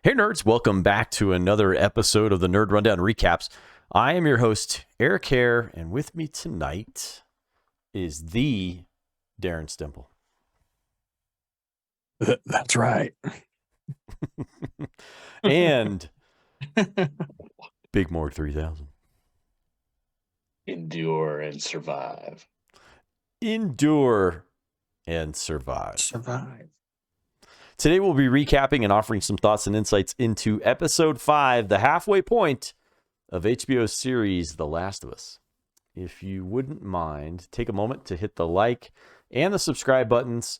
Hey nerds, welcome back to another episode of the Nerd Rundown Recaps. I am your host, Erik Hare, and with me tonight is the Darren Stemple. That's right. And Big Morg 3000. Endure and survive. Endure and survive. Survive. Today we'll be recapping and offering some thoughts and insights into episode 5, the halfway point of HBO's series, The Last of Us. If you wouldn't mind, take a moment to hit the like and the subscribe buttons.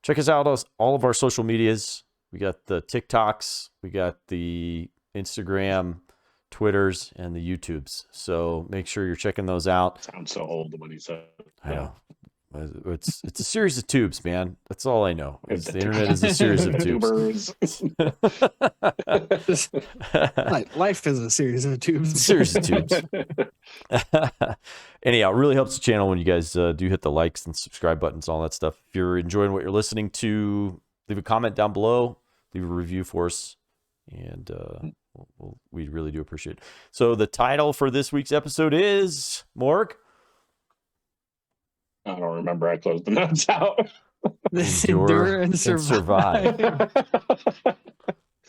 Check us out on all of our social medias. We got the TikToks, we got the Instagram, Twitters, and the YouTubes. So make sure you're checking those out. Sounds so old when you said I know. It's a series of tubes, man. That's all I know. The internet is a series of tubes. Life is a series of tubes. Series of tubes. Anyhow, it really helps the channel when you guys do hit the likes and subscribe buttons, all that stuff. If you're enjoying what you're listening to, leave a comment down below, leave a review for us, and we really do appreciate it. So the title for this week's episode is, Morg? I don't remember. I closed the notes out. Endure and survive.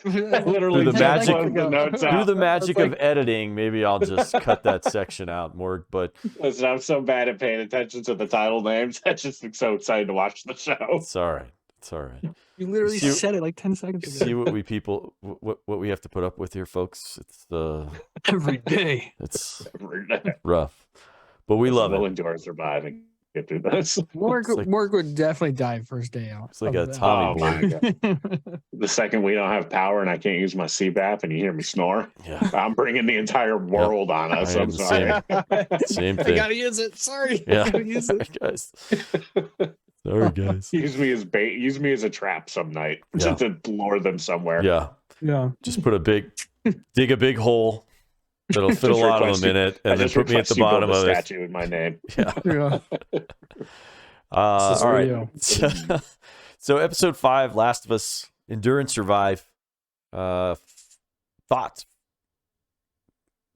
Literally, Through the the magic of editing, maybe I'll just cut that section out, Morg. But listen, I'm so bad at paying attention to the title names. I just am so excited to watch the show. it's all right. It's all right. You literally said it like 10 seconds ago. See what we have to put up with here, folks. It's Every day. it's rough, but we love We'll it. endure and survive and get through this. Morg like- would definitely die first day out. It's like a Of Tommy Oh boy. my god! The second we don't have power and I can't use my CPAP and you hear me snore, Yeah, I'm bringing the entire world on us. I I'm am the sorry. same I thing. gotta use it. Sorry. I Yeah, gotta use it. guys. Sorry, guys. Use me as bait. Use me as a trap some night Yeah. to lure them somewhere. Yeah, Yeah. just dig a big hole that'll fit a Just lot of request them in it, I and then just put me at the request you build bottom a of it. statue in my name. Yeah. Yeah. All right. Rio. So episode 5, Last of Us, Endure and Survive. Thoughts,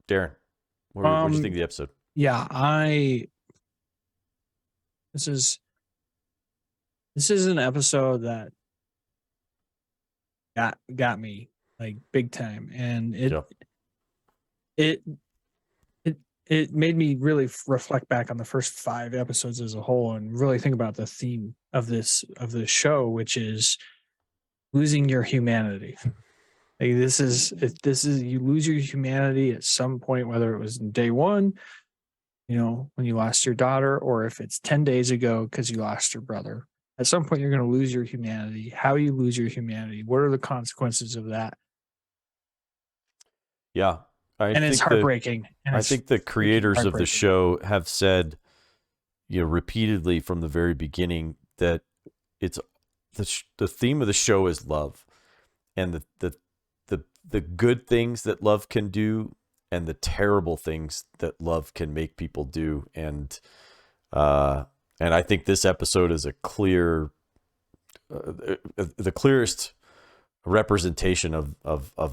Darren? What do you think of the episode? Yeah, this is an episode that got me like big time, and it made me really reflect back on the first 5 episodes as a whole and really think about the theme of this show, which is losing your humanity. Like this is you lose your humanity at some point, whether it was in day 1, when you lost your daughter, or if it's 10 days ago because you lost your brother. At some point, you're going to lose your humanity. How you lose your humanity? What are the consequences of that? Yeah. And it's heartbreaking. I think the creators of the show have said, repeatedly from the very beginning that it's the theme of the show is love, and the good things that love can do, and the terrible things that love can make people do, and I think this episode is a clear, the clearest representation of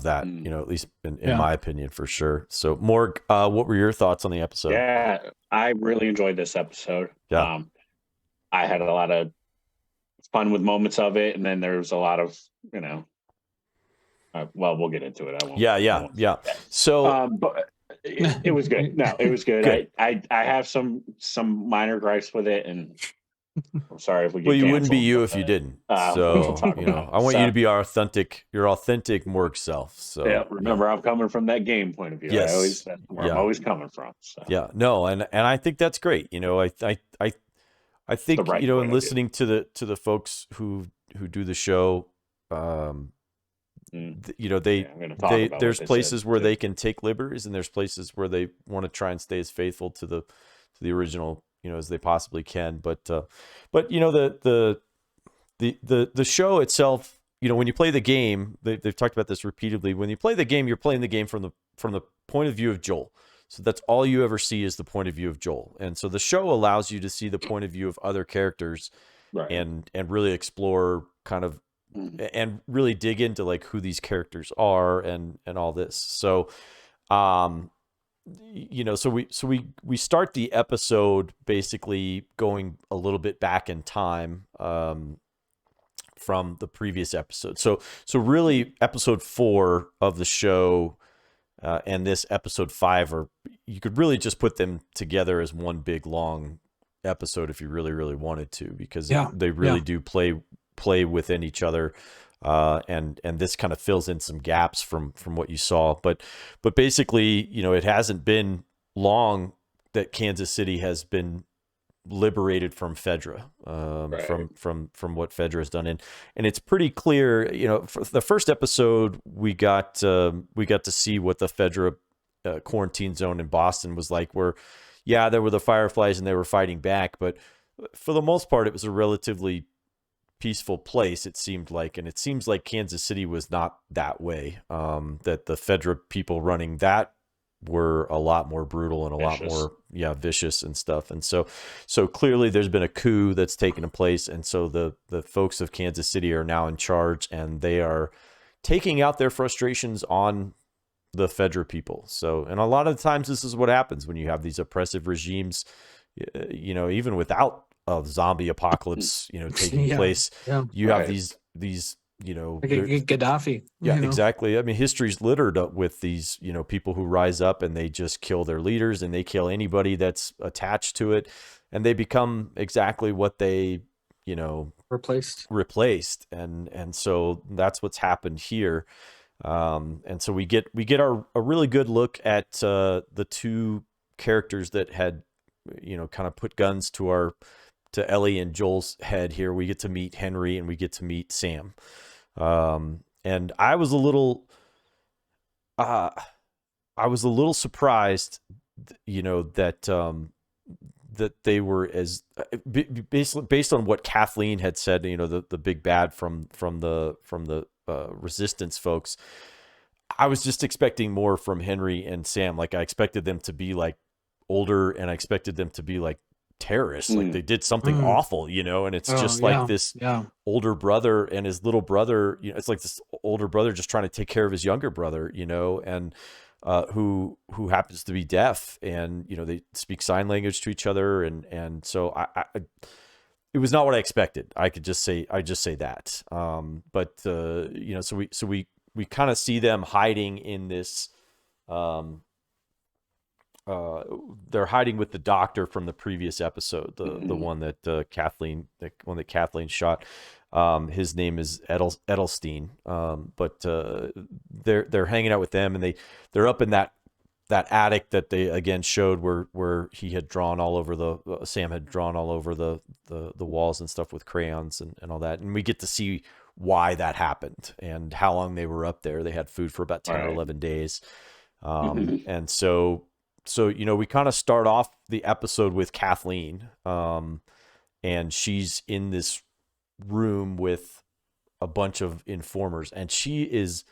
that, at least in my opinion, for sure. So Morg, what were your thoughts on the episode? Yeah, I really enjoyed this episode. Yeah. I had a lot of fun with moments of it, and then there was a lot of, well, we'll get into it. I won't. Yeah. So, but it was good. No, it was good. Good. I have some minor gripes with it, and I'm sorry if we get well, you wouldn't be canceled, you but, if you didn't. we'll So, talk about it. I want So- you to be your authentic Morg self. So, yeah, remember, I'm coming from that game point of view. Yes. That's where I'm always coming from. So. Yeah, no, and I think that's great. I think The right in point of view. listening to the folks who do the show, I'm they gonna talk about there's what they places said, where too. they can take liberties, and there's places where they want to try and stay as faithful to the original, as they possibly can. But the show itself, when you play the game, they've talked about this repeatedly. When you play the game, you're playing the game from the point of view of Joel. So that's all you ever see is the point of view of Joel. And so the show allows you to see the point of view of other characters, Right. and really explore kind of and really dig into like who these characters are and all this. So, you know, so we start the episode basically going a little bit back in time, from the previous episode. So really episode 4 of the show, and this episode 5 are, you could really just put them together as one big long episode if you really wanted to, because they really do play within each other. And this kind of fills in some gaps from what you saw, but basically, you know, it hasn't been long that Kansas City has been liberated from Fedra, from what Fedra has done, and it's pretty clear. You know, for the first episode, we got to see what the Fedra quarantine zone in Boston was like, where there were the Fireflies and they were fighting back, but for the most part, it was a relatively peaceful place, it seemed like. And it seems like Kansas City was not that way, that the Fedra people running that were a lot more brutal and a lot more vicious and stuff. And so clearly there's been a coup that's taken place, and so the folks of Kansas City are now in charge, and they are taking out their frustrations on the Fedra people. So, and a lot of times this is what happens when you have these oppressive regimes, you know, even without a zombie apocalypse, you know, taking place, you have these, you know, like Gaddafi. Yeah, exactly. I mean, history's littered up with these, you know, people who rise up and they just kill their leaders, and they kill anybody that's attached to it, and they become exactly what they, you know, replaced. And so that's what's happened here. And so we get a really good look at the two characters that had, you know, kind of put guns to Ellie and Joel's head here. We get to meet Henry and we get to meet Sam. And I was a little surprised, you know, that they were as based on what Kathleen had said, you know, the big bad from the resistance folks. I was just expecting more from Henry and Sam. Like, I expected them to be like older, and I expected them to be like terrorists, like they did something awful, you know. And it's just like this older brother and his little brother, you know, it's like this older brother just trying to take care of his younger brother, you know, and who happens to be deaf, and, you know, they speak sign language to each other, and so I it was not what I expected. I just say that. But you know, so we kind of see them hiding in this. They're hiding with the doctor from the previous episode, the one that Kathleen shot. His name is Edelstein. But they're hanging out with them, and they're up in that attic that they again showed where he had drawn all over Sam had drawn all over the walls and stuff with crayons and all that. And we get to see why that happened and how long they were up there. They had food for about 10 or 11 days. And so, you know, we kind of start off the episode with Kathleen, and she's in this room with a bunch of informers, and she's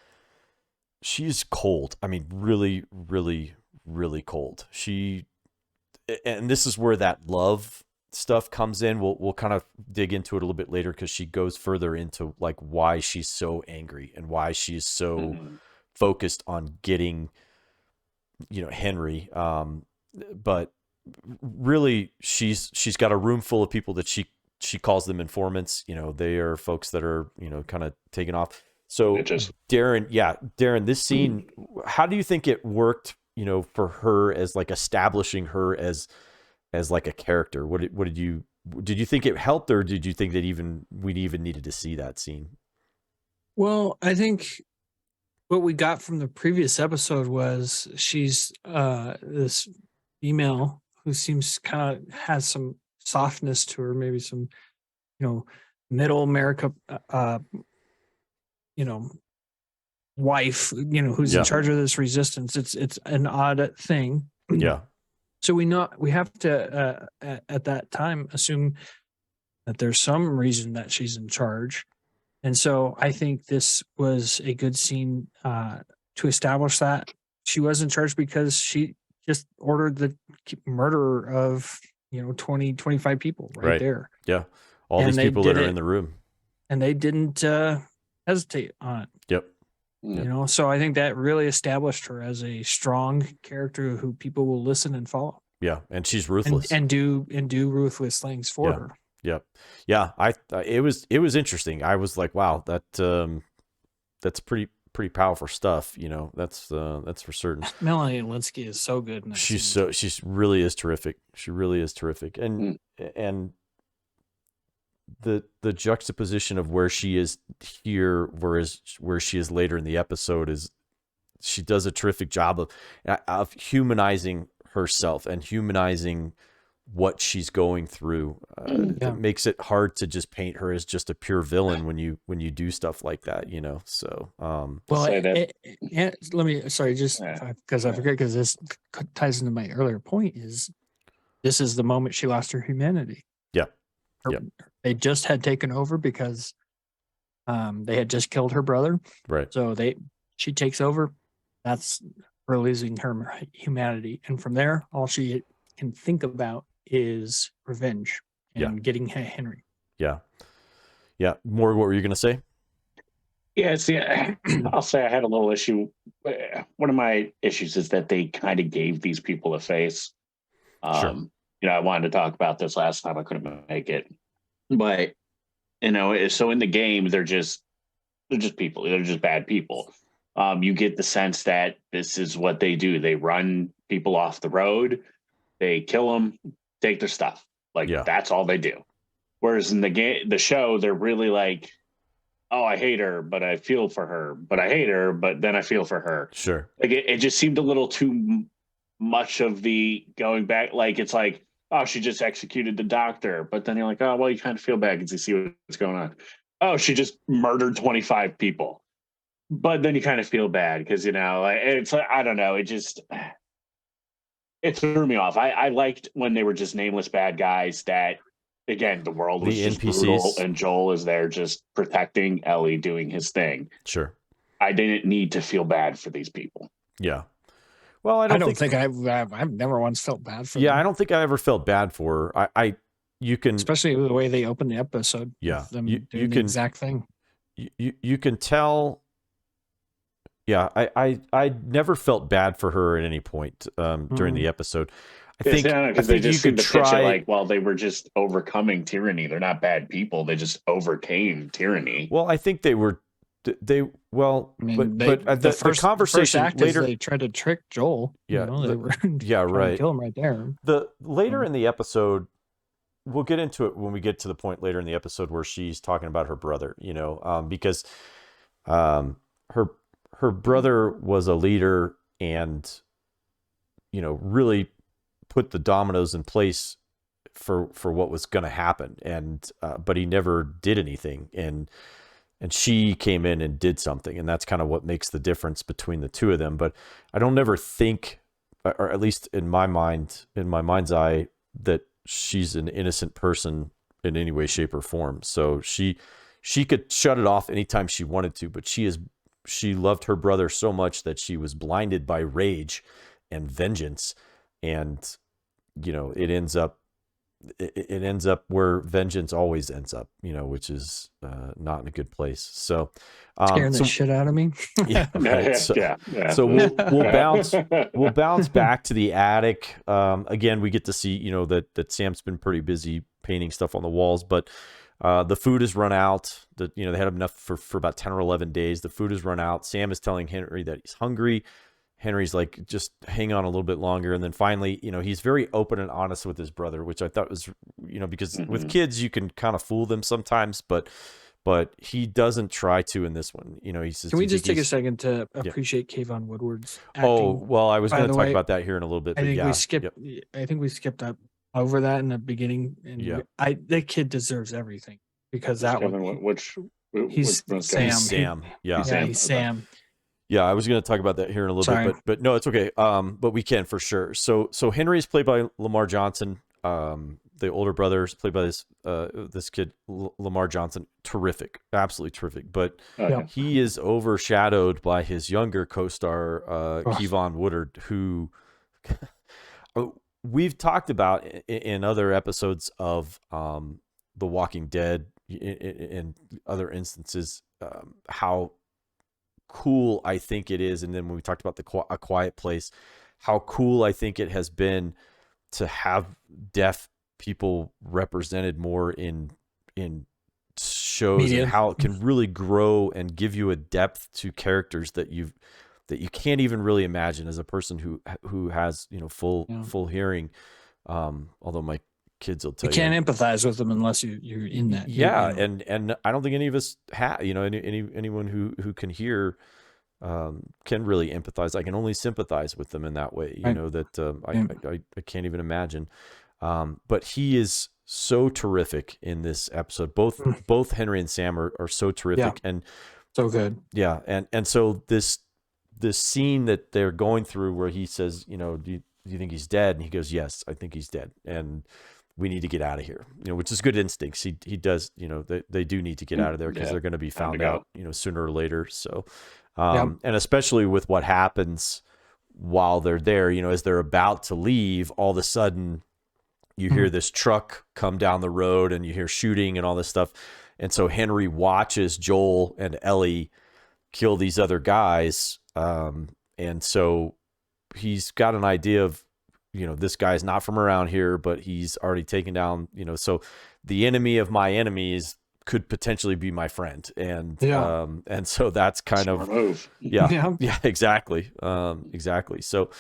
cold. I mean, really, really, really cold. And this is where that love stuff comes in. We'll kind of dig into it a little bit later, because she goes further into like why she's so angry and why she's so focused on getting, you know, Henry. But really she's got a room full of people that she calls them informants. You know, they are folks that are, you know, kind of taking off. So Darren, this scene, how do you think it worked, you know, for her as like establishing her as like a character? Did you think it helped, or did you think that we needed to see that scene? Well, I think what we got from the previous episode was she's this female who seems kind of has some softness to her, maybe some, you know, middle America, you know, wife, you know, who's in charge of this resistance. It's an odd thing. Yeah. So we have to at that time assume that there's some reason that she's in charge. And so I think this was a good scene to establish that she was in charge, because she just ordered the murder of, you know, 25 people right there. Yeah. All these people that are in the room. And they didn't hesitate on it. Yep. You know, so I think that really established her as a strong character who people will listen and follow. Yeah, and she's ruthless and do ruthless things for her. Yep. Yeah. It was interesting. I was like, wow, that's pretty powerful stuff. You know, that's for certain. Melanie Linsky is so good. She's really is terrific. She really is terrific. And the juxtaposition of where she is here, whereas where she is later in the episode, is she does a terrific job of humanizing herself and humanizing what she's going through. It makes it hard to just paint her as just a pure villain when you do stuff like that, you know. So let me sorry, just because I forget, because this ties into my earlier point, is this is the moment she lost her humanity. They just had taken over because they had just killed her brother, right? So she takes over. That's her losing her humanity, and from there, all she can think about is revenge and getting Henry. Yeah. Morgan, what were you going to say? Yeah, see, I'll say I had a little issue. One of my issues is that they kind of gave these people a face. Sure. You know, I wanted to talk about this last time. I couldn't make it, but you know, so in the game, they're just people. They're just bad people. You get the sense that this is what they do. They run people off the road. They kill them, take their stuff. That's all they do. Whereas in the show, they're really like, oh, I hate her, but I feel for her. But I hate her, but then I feel for her. Sure. Like it just seemed a little too much of the going back. Like it's like, oh, she just executed the doctor. But then you're like, oh, well, you kind of feel bad because you see what's going on. Oh, she just murdered 25 people. But then you kind of feel bad because, you know, it's like, I don't know. It threw me off. I liked when they were just nameless bad guys that, again, the world was just NPCs. brutal and Joel is there just protecting Ellie, doing his thing. Sure. I didn't need to feel bad for these people. Yeah. Well, I don't think I've never once felt bad for them. Yeah, I don't think I ever felt bad for her. You can, especially the way they opened the episode. Yeah. Them doing the exact thing. You can tell. Yeah, I never felt bad for her at any point during the episode. I think they just you could try like, well, they were just overcoming tyranny. They're not bad people. They just overcame tyranny. Well, I think they were. The conversation later, they tried to trick Joel. Yeah, you know, they were right. to kill him right there. The later in the episode, we'll get into it when we get to the point later in the episode where she's talking about her brother. You know, because her brother was a leader and, you know, really put the dominoes in place for what was going to happen. And, but he never did anything. And she came in and did something. And that's kind of what makes the difference between the two of them. But I don't ever think, or at least in my mind's eye, that she's an innocent person in any way, shape or form. So she could shut it off anytime she wanted to, but she loved her brother so much that she was blinded by rage and vengeance. And, you know, it ends up where vengeance always ends up, you know, which is not in a good place. So scaring the shit out of me. Yeah. Right. So we'll bounce back to the attic. Again, we get to see, you know, that Sam's been pretty busy painting stuff on the walls, but the food has run out. They had enough for about 10 or 11 days. The food has run out. Sam is telling Henry that he's hungry. Henry's like, just hang on a little bit longer. And then finally, you know, he's very open and honest with his brother, which I thought was, you know, because with kids, you can kind of fool them sometimes, but he doesn't try to in this one. You know, he says, can we just take a second to appreciate Keivonn Woodward's acting? Oh, well, I was going to talk about that here in a little bit. I think we skipped up over that in the beginning. And that kid deserves everything because that one, he's Sam. Sam. He's Sam. Yeah, I was going to talk about that here in a little bit, but no, it's okay. But we can for sure. So Henry is played by Lamar Johnson. The older brother is played by this kid Lamar Johnson. Terrific, absolutely terrific. But he is overshadowed by his younger co-star Keivonn Woodard, who we've talked about in other episodes of The Walking Dead, in other instances. how cool I think it is. And then when we talked about A Quiet Place, how cool I think it has been to have deaf people represented more in shows Media. and how it can really grow and give you a depth to characters that you can't even really imagine as a person who has, you know, full hearing. Although my kids will tell you, can't empathize with them unless you're in that. Yeah. You know. And I don't think any of us have, you know, anyone who can hear, can really empathize. I can only sympathize with them in that way, you know, that I can't even imagine. But he is so terrific in this episode. Both Henry and Sam are so terrific and so good. Yeah. And so this scene that they're going through where he says, you know, do you think he's dead? And he goes, yes, I think he's dead. And we need to get out of here, you know, which is good instincts. He does, you know, they do need to get out of there because they're going to be found out, you know, sooner or later. So, and especially with what happens while they're there, you know, as they're about to leave, all of a sudden you hear this truck come down the road and you hear shooting and all this stuff. And so Henry watches Joel and Ellie kill these other guys. And so he's got an idea of, you know, this guy's not from around here, but he's already taken down, you know, so the enemy of my enemies could potentially be my friend. And, and so that's kind of, exactly. Exactly. So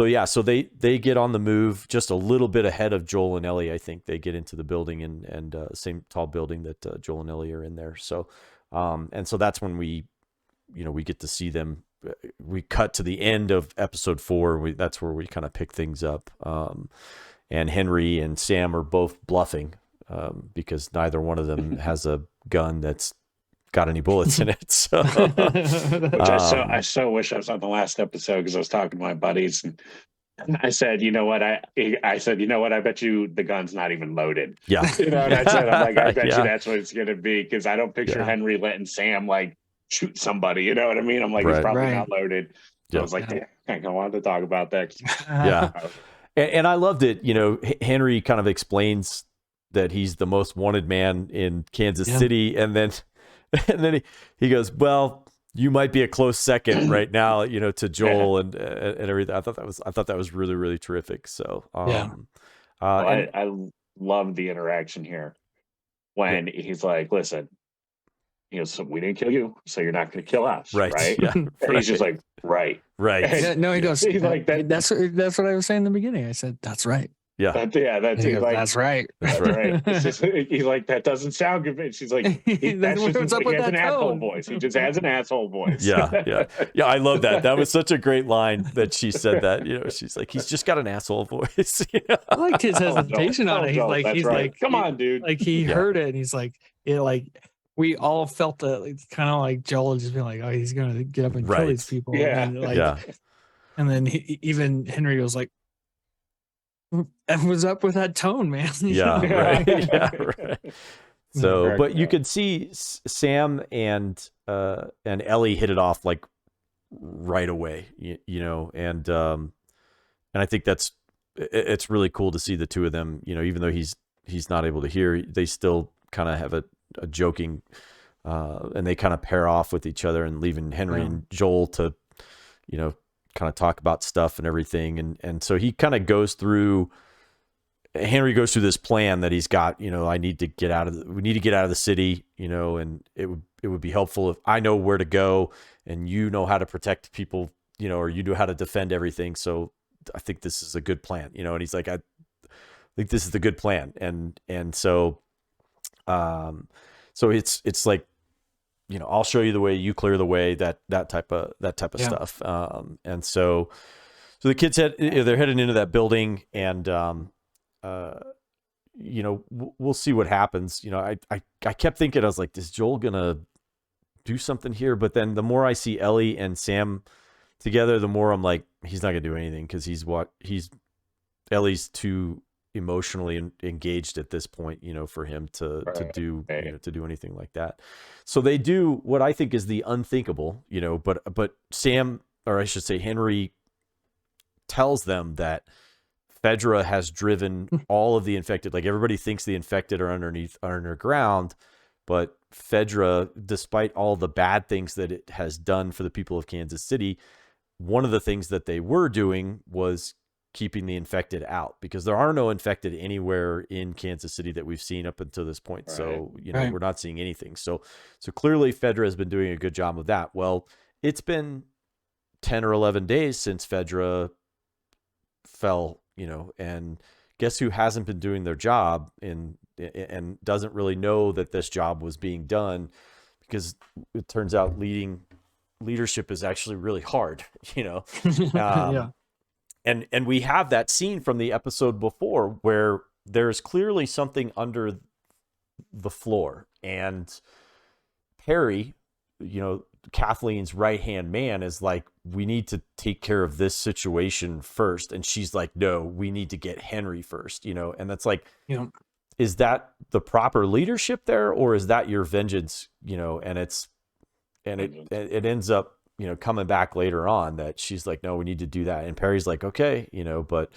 they get on the move just a little bit ahead of Joel and Ellie. I think they get into the building and same tall building that Joel and Ellie are in there. So, and so that's when we get to see them. We cut to the end of episode 4. That's where we kind of pick things up. And Henry and Sam are both bluffing because neither one of them has a gun that's got any bullets in it. So, which I so wish I was on the last episode because I was talking to my buddies and I said, you know what? I said, you know what? I bet you the gun's not even loaded. Yeah. You know what I said? I'm like, I bet you that's what it's going to be because I don't picture Henry letting Sam like shoot somebody, you know what I mean? I'm like, he's probably not loaded. So I was like, I wanted to talk about that. And I loved it. You know, Henry kind of explains that he's the most wanted man in Kansas City. And then he goes, well, you might be a close second right now, you know, to Joel and everything. I thought that was really, really terrific. So, I love the interaction here when he's like, listen, you know, so we didn't kill you, so you're not going to kill us, right? Yeah, and he's just like, right. No, he goes. He's like that. That's what I was saying in the beginning. I said, "That's right." Yeah, that's goes, like, that's right. That's right. He's like, that doesn't sound good. She's like, that's just he has an asshole voice. He just has an asshole voice. Yeah. I love that. That was such a great line that she said that. You know, she's like, he's just got an asshole voice. You know? I liked his hesitation on it. He's like, come on, dude. Like he heard it and he's like, we all felt that, kind of like Joel just being like, oh, he's gonna get up and kill these people. Yeah. And then even Henry was like, "That was up with that tone, man." Right. So, but you could see Sam and Ellie hit it off like right away, you know, and I think it's really cool to see the two of them, you know, even though he's not able to hear, they still kind of have a joking, and they kind of pair off with each other and leaving Henry and Joel to, you know, kind of talk about stuff and everything. And so he kind of Henry goes through this plan that he's got, you know, we need to get out of the city, you know, and it would be helpful if I know where to go and you know how to protect people, you know, or you know how to defend everything. So I think this is a good plan, you know, and he's like, I think this is the good plan. And so, so it's like, you know, I'll show you the way, you clear the way, that type of stuff. And so the kids they're heading into that building and, you know, we'll see what happens. You know, I kept thinking, I was like, is Joel gonna do something here? But then the more I see Ellie and Sam together, the more I'm like, he's not gonna do anything because Ellie's too emotionally engaged at this point, you know, for him to do anything like that. So they do what I think is the unthinkable, you know, but Sam, or I should say Henry, tells them that Fedra has driven all of the infected. Like everybody thinks the infected are underground, but Fedra, despite all the bad things that it has done for the people of Kansas City, one of the things that they were doing was keeping the infected out, because there are no infected anywhere in Kansas City that we've seen up until this point. Right. So, we're not seeing anything. So clearly Fedra has been doing a good job of that. Well, it's been 10 or 11 days since Fedra fell, and guess who hasn't been doing their job and doesn't really know that this job was being done, because it turns out leadership is actually really hard, Yeah. And we have that scene from the episode before where there's clearly something under the floor, and Perry, Kathleen's right-hand man, is like, we need to take care of this situation first. And she's like, no, we need to get Henry first, and that's like, is that the proper leadership there, or is that your vengeance? And it ends up, coming back later on that she's like, no, we need to do that. And Perry's like, okay, but,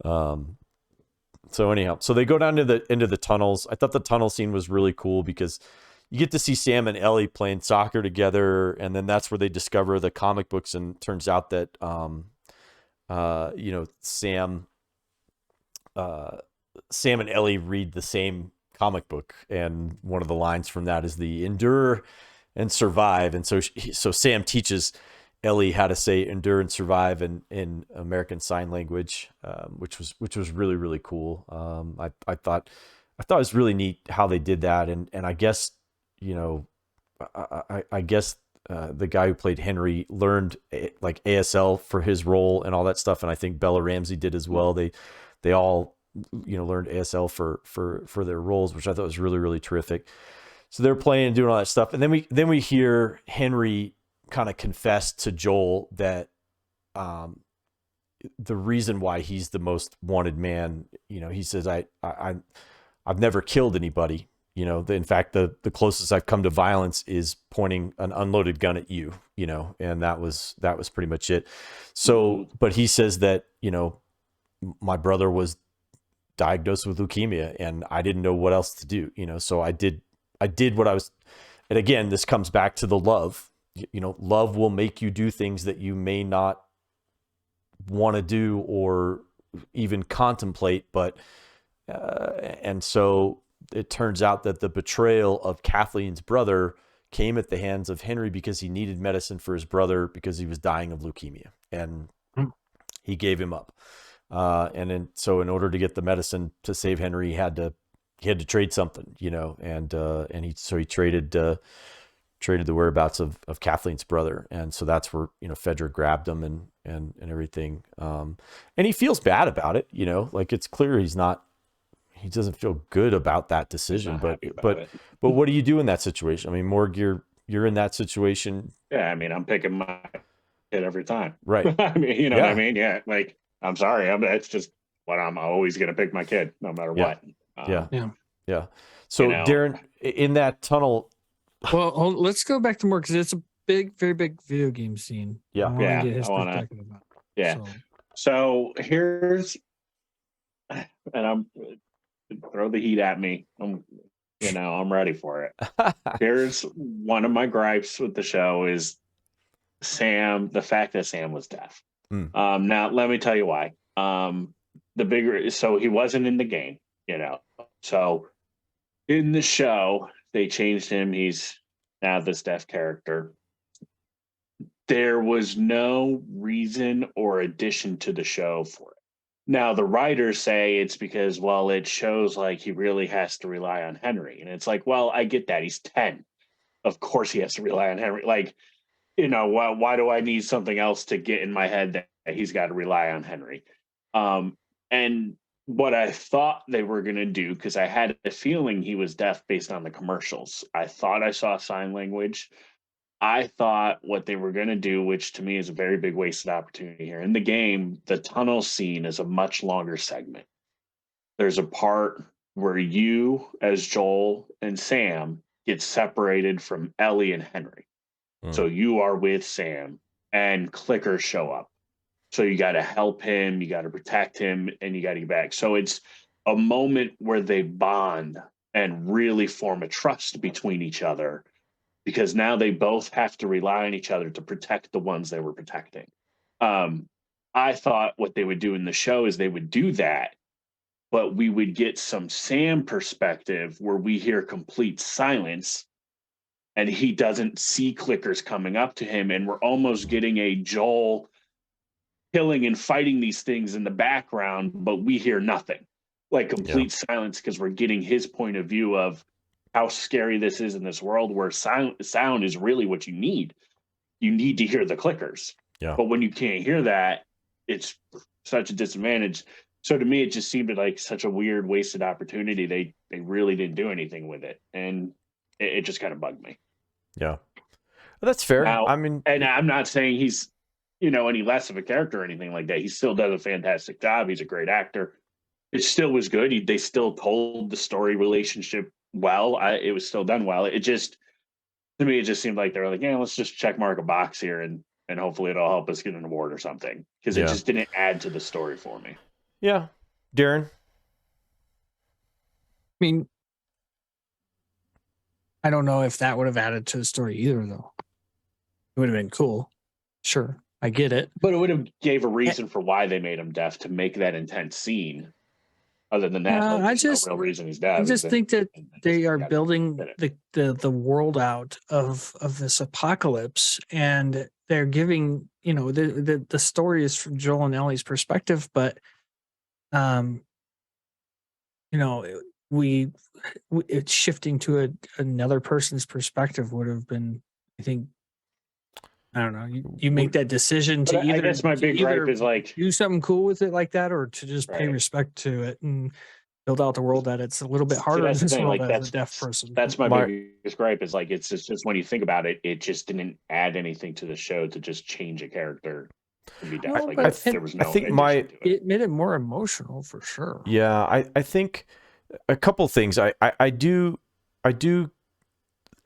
so anyhow, so they go down into the tunnels. I thought the tunnel scene was really cool because you get to see Sam and Ellie playing soccer together. And then that's where they discover the comic books. And turns out that, Sam and Ellie read the same comic book. And one of the lines from that is the endure and survive. And so Sam teaches Ellie how to say endure and survive in American Sign Language, which was really, really cool. I thought it was really neat how they did that. And I guess, I guess the guy who played Henry learned like ASL for his role and all that stuff. And I think Bella Ramsey did as well. They all, learned ASL for their roles, which I thought was really, really terrific. So they're playing and doing all that stuff. And then we hear Henry kind of confess to Joel that the reason why he's the most wanted man, he says, I've never killed anybody. In fact, the closest I've come to violence is pointing an unloaded gun at you, and that was pretty much it. So, but he says that, my brother was diagnosed with leukemia and I didn't know what else to do, so I did what I was. And again, this comes back to the love. Love will make you do things that you may not want to do or even contemplate. But, and so it turns out that the betrayal of Kathleen's brother came at the hands of Henry because he needed medicine for his brother because he was dying of leukemia, and he gave him up. So in order to get the medicine to save Henry, he had to trade something, and he traded the whereabouts of Kathleen's brother. And so that's where, Fedra grabbed him and everything. And he feels bad about it, like it's clear he doesn't feel good about that decision, but what do you do in that situation? I mean, Morg, you're in that situation. Yeah. I mean, I'm picking my kid every time. Right. I mean, what I mean? Yeah. Like, I'm sorry. That's just what I'm always going to pick my kid no matter what. Yeah. So Darren, in that tunnel. Well, let's go back to more, because it's a very big video game scene. Yeah. I want to. Yeah. So here's, and I'm throw the heat at me. I'm ready for it. Here's one of my gripes with the show is Sam. The fact that Sam was deaf. Now let me tell you why. So he wasn't in the game, So in the show, they changed him. He's now this deaf character. There was no reason or addition to the show for it. Now, the writers say it's because, it shows like he really has to rely on Henry. And it's like, well, I get that. He's 10. Of course he has to rely on Henry. Like, why do I need something else to get in my head that he's got to rely on Henry? And what I thought they were going to do, because I had a feeling he was deaf based on the commercials. I thought I saw sign language. I thought what they were going to do, which to me is a very big wasted opportunity here. In the game, the tunnel scene is a much longer segment. There's a part where you, as Joel and Sam, get separated from Ellie and Henry. So you are with Sam and clickers show up. So you got to help him, you got to protect him, and you got to get back. So it's a moment where they bond and really form a trust between each other, because now they both have to rely on each other to protect the ones they were protecting. I thought what they would do in the show is they would do that, but we would get some Sam perspective where we hear complete silence and he doesn't see clickers coming up to him. And we're almost getting a Joel killing and fighting these things in the background, but we hear nothing, like complete silence, because we're getting his point of view of how scary this is in this world where sound is really what you need. You need to hear the clickers. Yeah. But when you can't hear that, it's such a disadvantage. So to me, it just seemed like such a weird, wasted opportunity. They really didn't do anything with it. And it just kind of bugged me. Yeah. Well, that's fair. Now, I mean, and I'm not saying he's, any less of a character or anything like that. He still does a fantastic job. He's a great actor. It still was good. They still told the story relationship well. It was still done well. It just, to me, it just seemed like they were like, yeah, let's just check mark a box here and hopefully it'll help us get an award or something, because it just didn't add to the story for me. Yeah. Darren? I mean, I don't know if that would have added to the story either, though. It would have been cool. Sure, I get it. But it would have gave a reason for why they made him deaf, to make that intense scene. Other than that, no real reason he's deaf. I just think that they are building the world out of this apocalypse, and they're giving, the story is from Joel and Ellie's perspective, but it's shifting to another person's perspective would have been, I think, I don't know. You make that decision to either. I guess my big gripe is like do something cool with it like that, or to just pay respect to it and build out the world that it's a little bit harder in this world as a deaf person. That's my biggest gripe is like, it's just when you think about it, it just didn't add anything to the show to just change a character to be deaf. There was no. It made it more emotional for sure. Yeah, I think a couple things. I do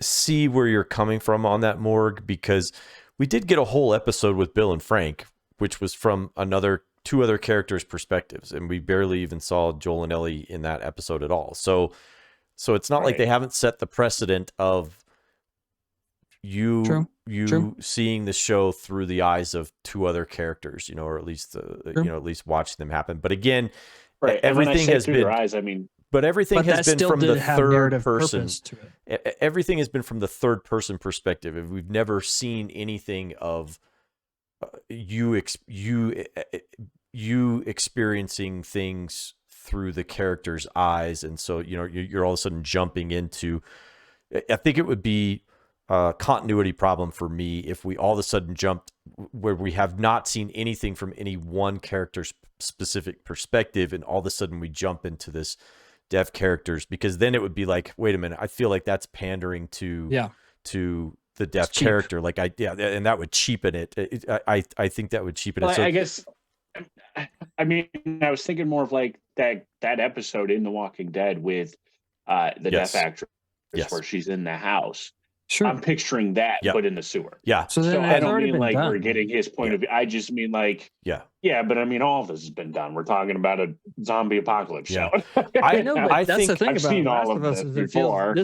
see where you're coming from on that, Morg, because we did get a whole episode with Bill and Frank, which was from two other characters' perspectives, and we barely even saw Joel and Ellie in that episode at all. So it's not like they haven't set the precedent of you seeing the show through the eyes of two other characters, or at least at least watching them happen. But again, everything has been. Eyes, I mean. But everything has been from the third person. To it. Everything has been from the third person perspective, and we've never seen anything of you experiencing things through the character's eyes, and so you're all of a sudden jumping into. I think it would be a continuity problem for me if we all of a sudden jumped where we have not seen anything from any one character's specific perspective, and all of a sudden we jump into this deaf characters, because then it would be like, wait a minute, I feel like that's pandering to the deaf character. Like and that would cheapen it. I think that would cheapen it. So, I guess, I mean, I was thinking more of like that episode in The Walking Dead with the deaf actress where she's in the house. Sure. I'm picturing that, but in the sewer. Yeah. So I don't mean like we're getting his point of view. I just mean like, but I mean, all of this has been done. We're talking about a zombie apocalypse show. I know, but that's the thing I've about seen Last all of of Us. this before.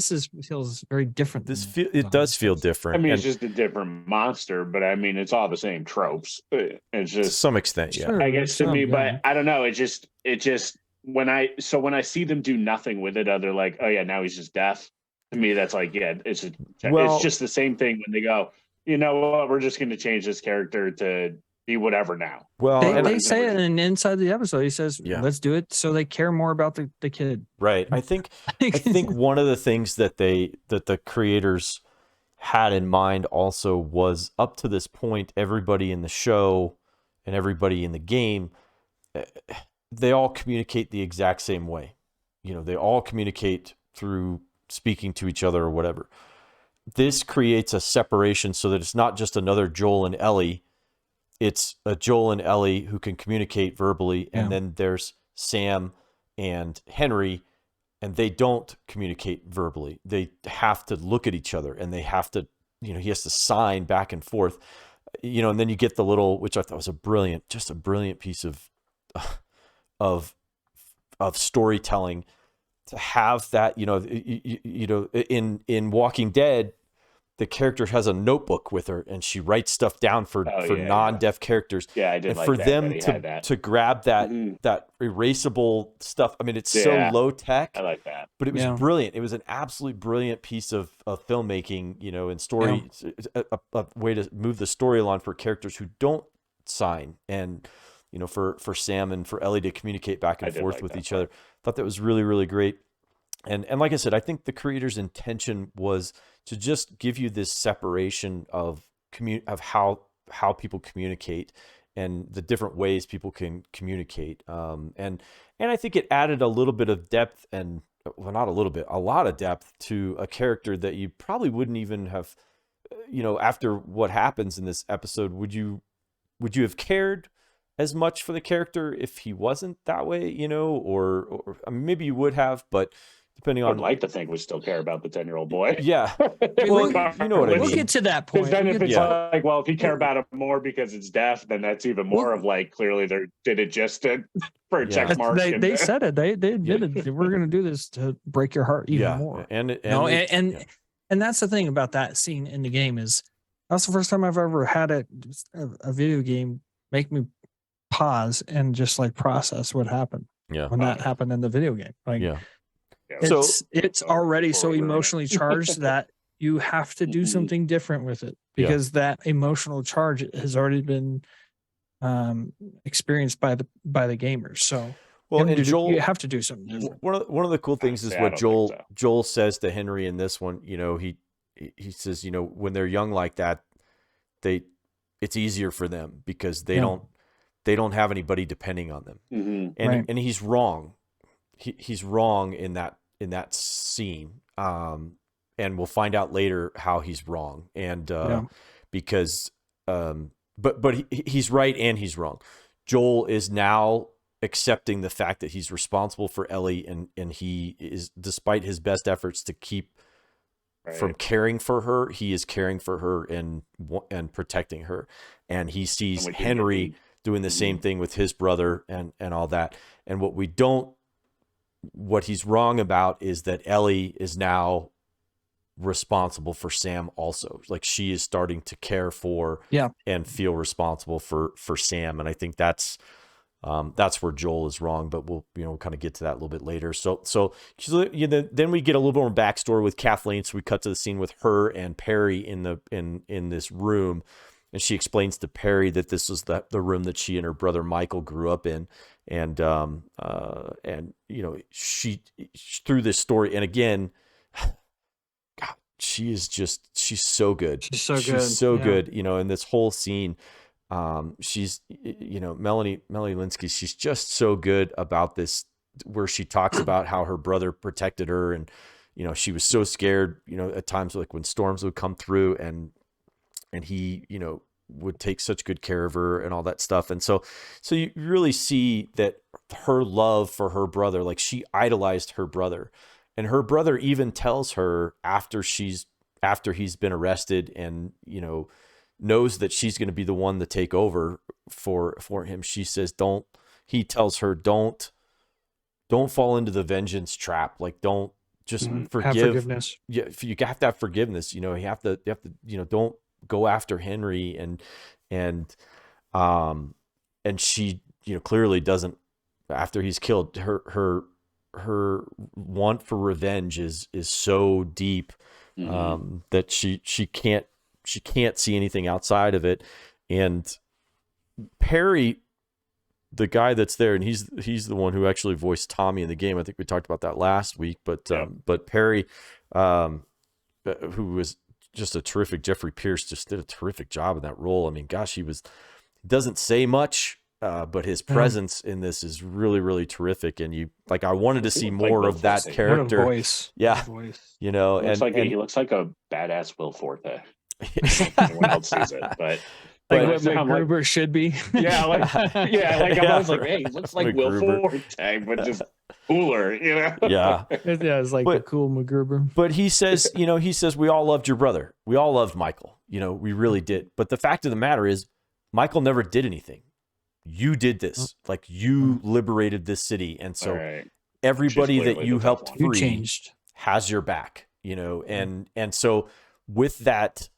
Feels very different. It does feel different. I mean, it's just a different monster, but I mean, it's all the same tropes. It's just to some extent, Sure, I guess to me, but I don't know. It just when I see them do nothing with it, other like, oh yeah, now he's just deaf. To me, that's like, it's just the same thing when they go, you know what, we're just going to change this character to be whatever now. Well, they say it inside the episode. He says, let's do it so they care more about the kid. Right. I think one of the things that the creators had in mind also was, up to this point, everybody in the show and everybody in the game, they all communicate the exact same way. They all communicate through speaking to each other or whatever. This creates a separation so that it's not just another Joel and Ellie. It's a Joel and Ellie who can communicate verbally, and then there's Sam and Henry, and they don't communicate verbally. They have to look at each other, and they have to, he has to sign back and forth, and then you get the little, which I thought was a brilliant piece of storytelling. have that, in Walking Dead, the character has a notebook with her and she writes stuff down for non-deaf characters. Yeah, I did and like for that, them that to grab that erasable stuff. I mean, it's so low tech. I like that. But it was brilliant. It was an absolutely brilliant piece of filmmaking, and story, a way to move the story along for characters who don't sign, and for Sam and for Ellie to communicate back and forth with each other. Thought that was really, really great. And like I said, I think the creator's intention was to just give you this separation of how people communicate and the different ways people can communicate. And I think it added a little bit of depth, and well, not a little bit, a lot of depth to a character that you probably wouldn't even have, after what happens in this episode, would you have cared as much for the character if he wasn't that way, or I mean, maybe you would have, but depending on, I'd like to think we still care about the 10-year-old boy. Yeah. Well, you know what I mean. We'll get to that point. Then if it's like, well, if you care about it more because it's deaf, then that's even more of like, clearly they did it just for a check mark. They said it. They admitted we're going to do this to break your heart even more. And that's the thing about that scene in the game is that's the first time I've ever had a video game make me pause and just like process what happened. Yeah. When that happened in the video game. Like, it's already so emotionally charged that you have to do something different with it because that emotional charge has already been experienced by the gamers. So you have to do something different. One of the cool things is what Joel says to Henry in this one. He says, when they're young like that, it's easier for them because they don't have anybody depending on them. Mm-hmm. And he's wrong. He's wrong in that scene. And we'll find out later how he's wrong. And because but he's right and he's wrong. Joel is now accepting the fact that he's responsible for Ellie, and he is, despite his best efforts to keep from caring for her, he is caring for her and protecting her. And he sees Henry doing the same thing with his brother and all that. And what he's wrong about is that Ellie is now responsible for Sam also. Like, she is starting to care for and feel responsible for Sam. And I think that's where Joel is wrong, but we'll kind of get to that a little bit later. So then we get a little more backstory with Kathleen. So we cut to the scene with her and Perry in this room. And she explains to Perry that this was the room that she and her brother Michael grew up in, and she through this story, and again, God, she's so good. She's so good. In this whole scene, she's Melanie Linsky. She's just so good about this, where she talks about how her brother protected her, and she was so scared. At times, like when storms would come through, and he, would take such good care of her and all that stuff. And so you really see that her love for her brother, like she idolized her brother, and her brother even tells her after he's been arrested and, knows that she's going to be the one to take over for him. She says, he tells her, don't fall into the vengeance trap. Like, don't just forgive. Have forgiveness. Yeah. You have to have forgiveness. You have to, don't go after Henry, and she clearly doesn't, after he's killed, her want for revenge is so deep that she can't see anything outside of it. And Perry, the guy that's there, and he's the one who actually voiced Tommy in the game. I think we talked about that last week, but Perry, who was just a terrific, Jeffrey Pierce just did a terrific job in that role. I mean, gosh, he doesn't say much, but his presence in this is really, really terrific. And I wanted to see more of that character. What a voice. Yeah. What a voice. He looks like a badass Will Forte. Everyone else sees it, but what MacGruber should be. Yeah, I was like, hey, he looks like Will Forte, but just cooler, Yeah. It's like the cool MacGruber. But he says, we all loved your brother. We all loved Michael. We really did. But the fact of the matter is, Michael never did anything. You did this. Like, you liberated this city. And so everybody that clearly you the tough helped one. You free changed. has your back, you know, and so with that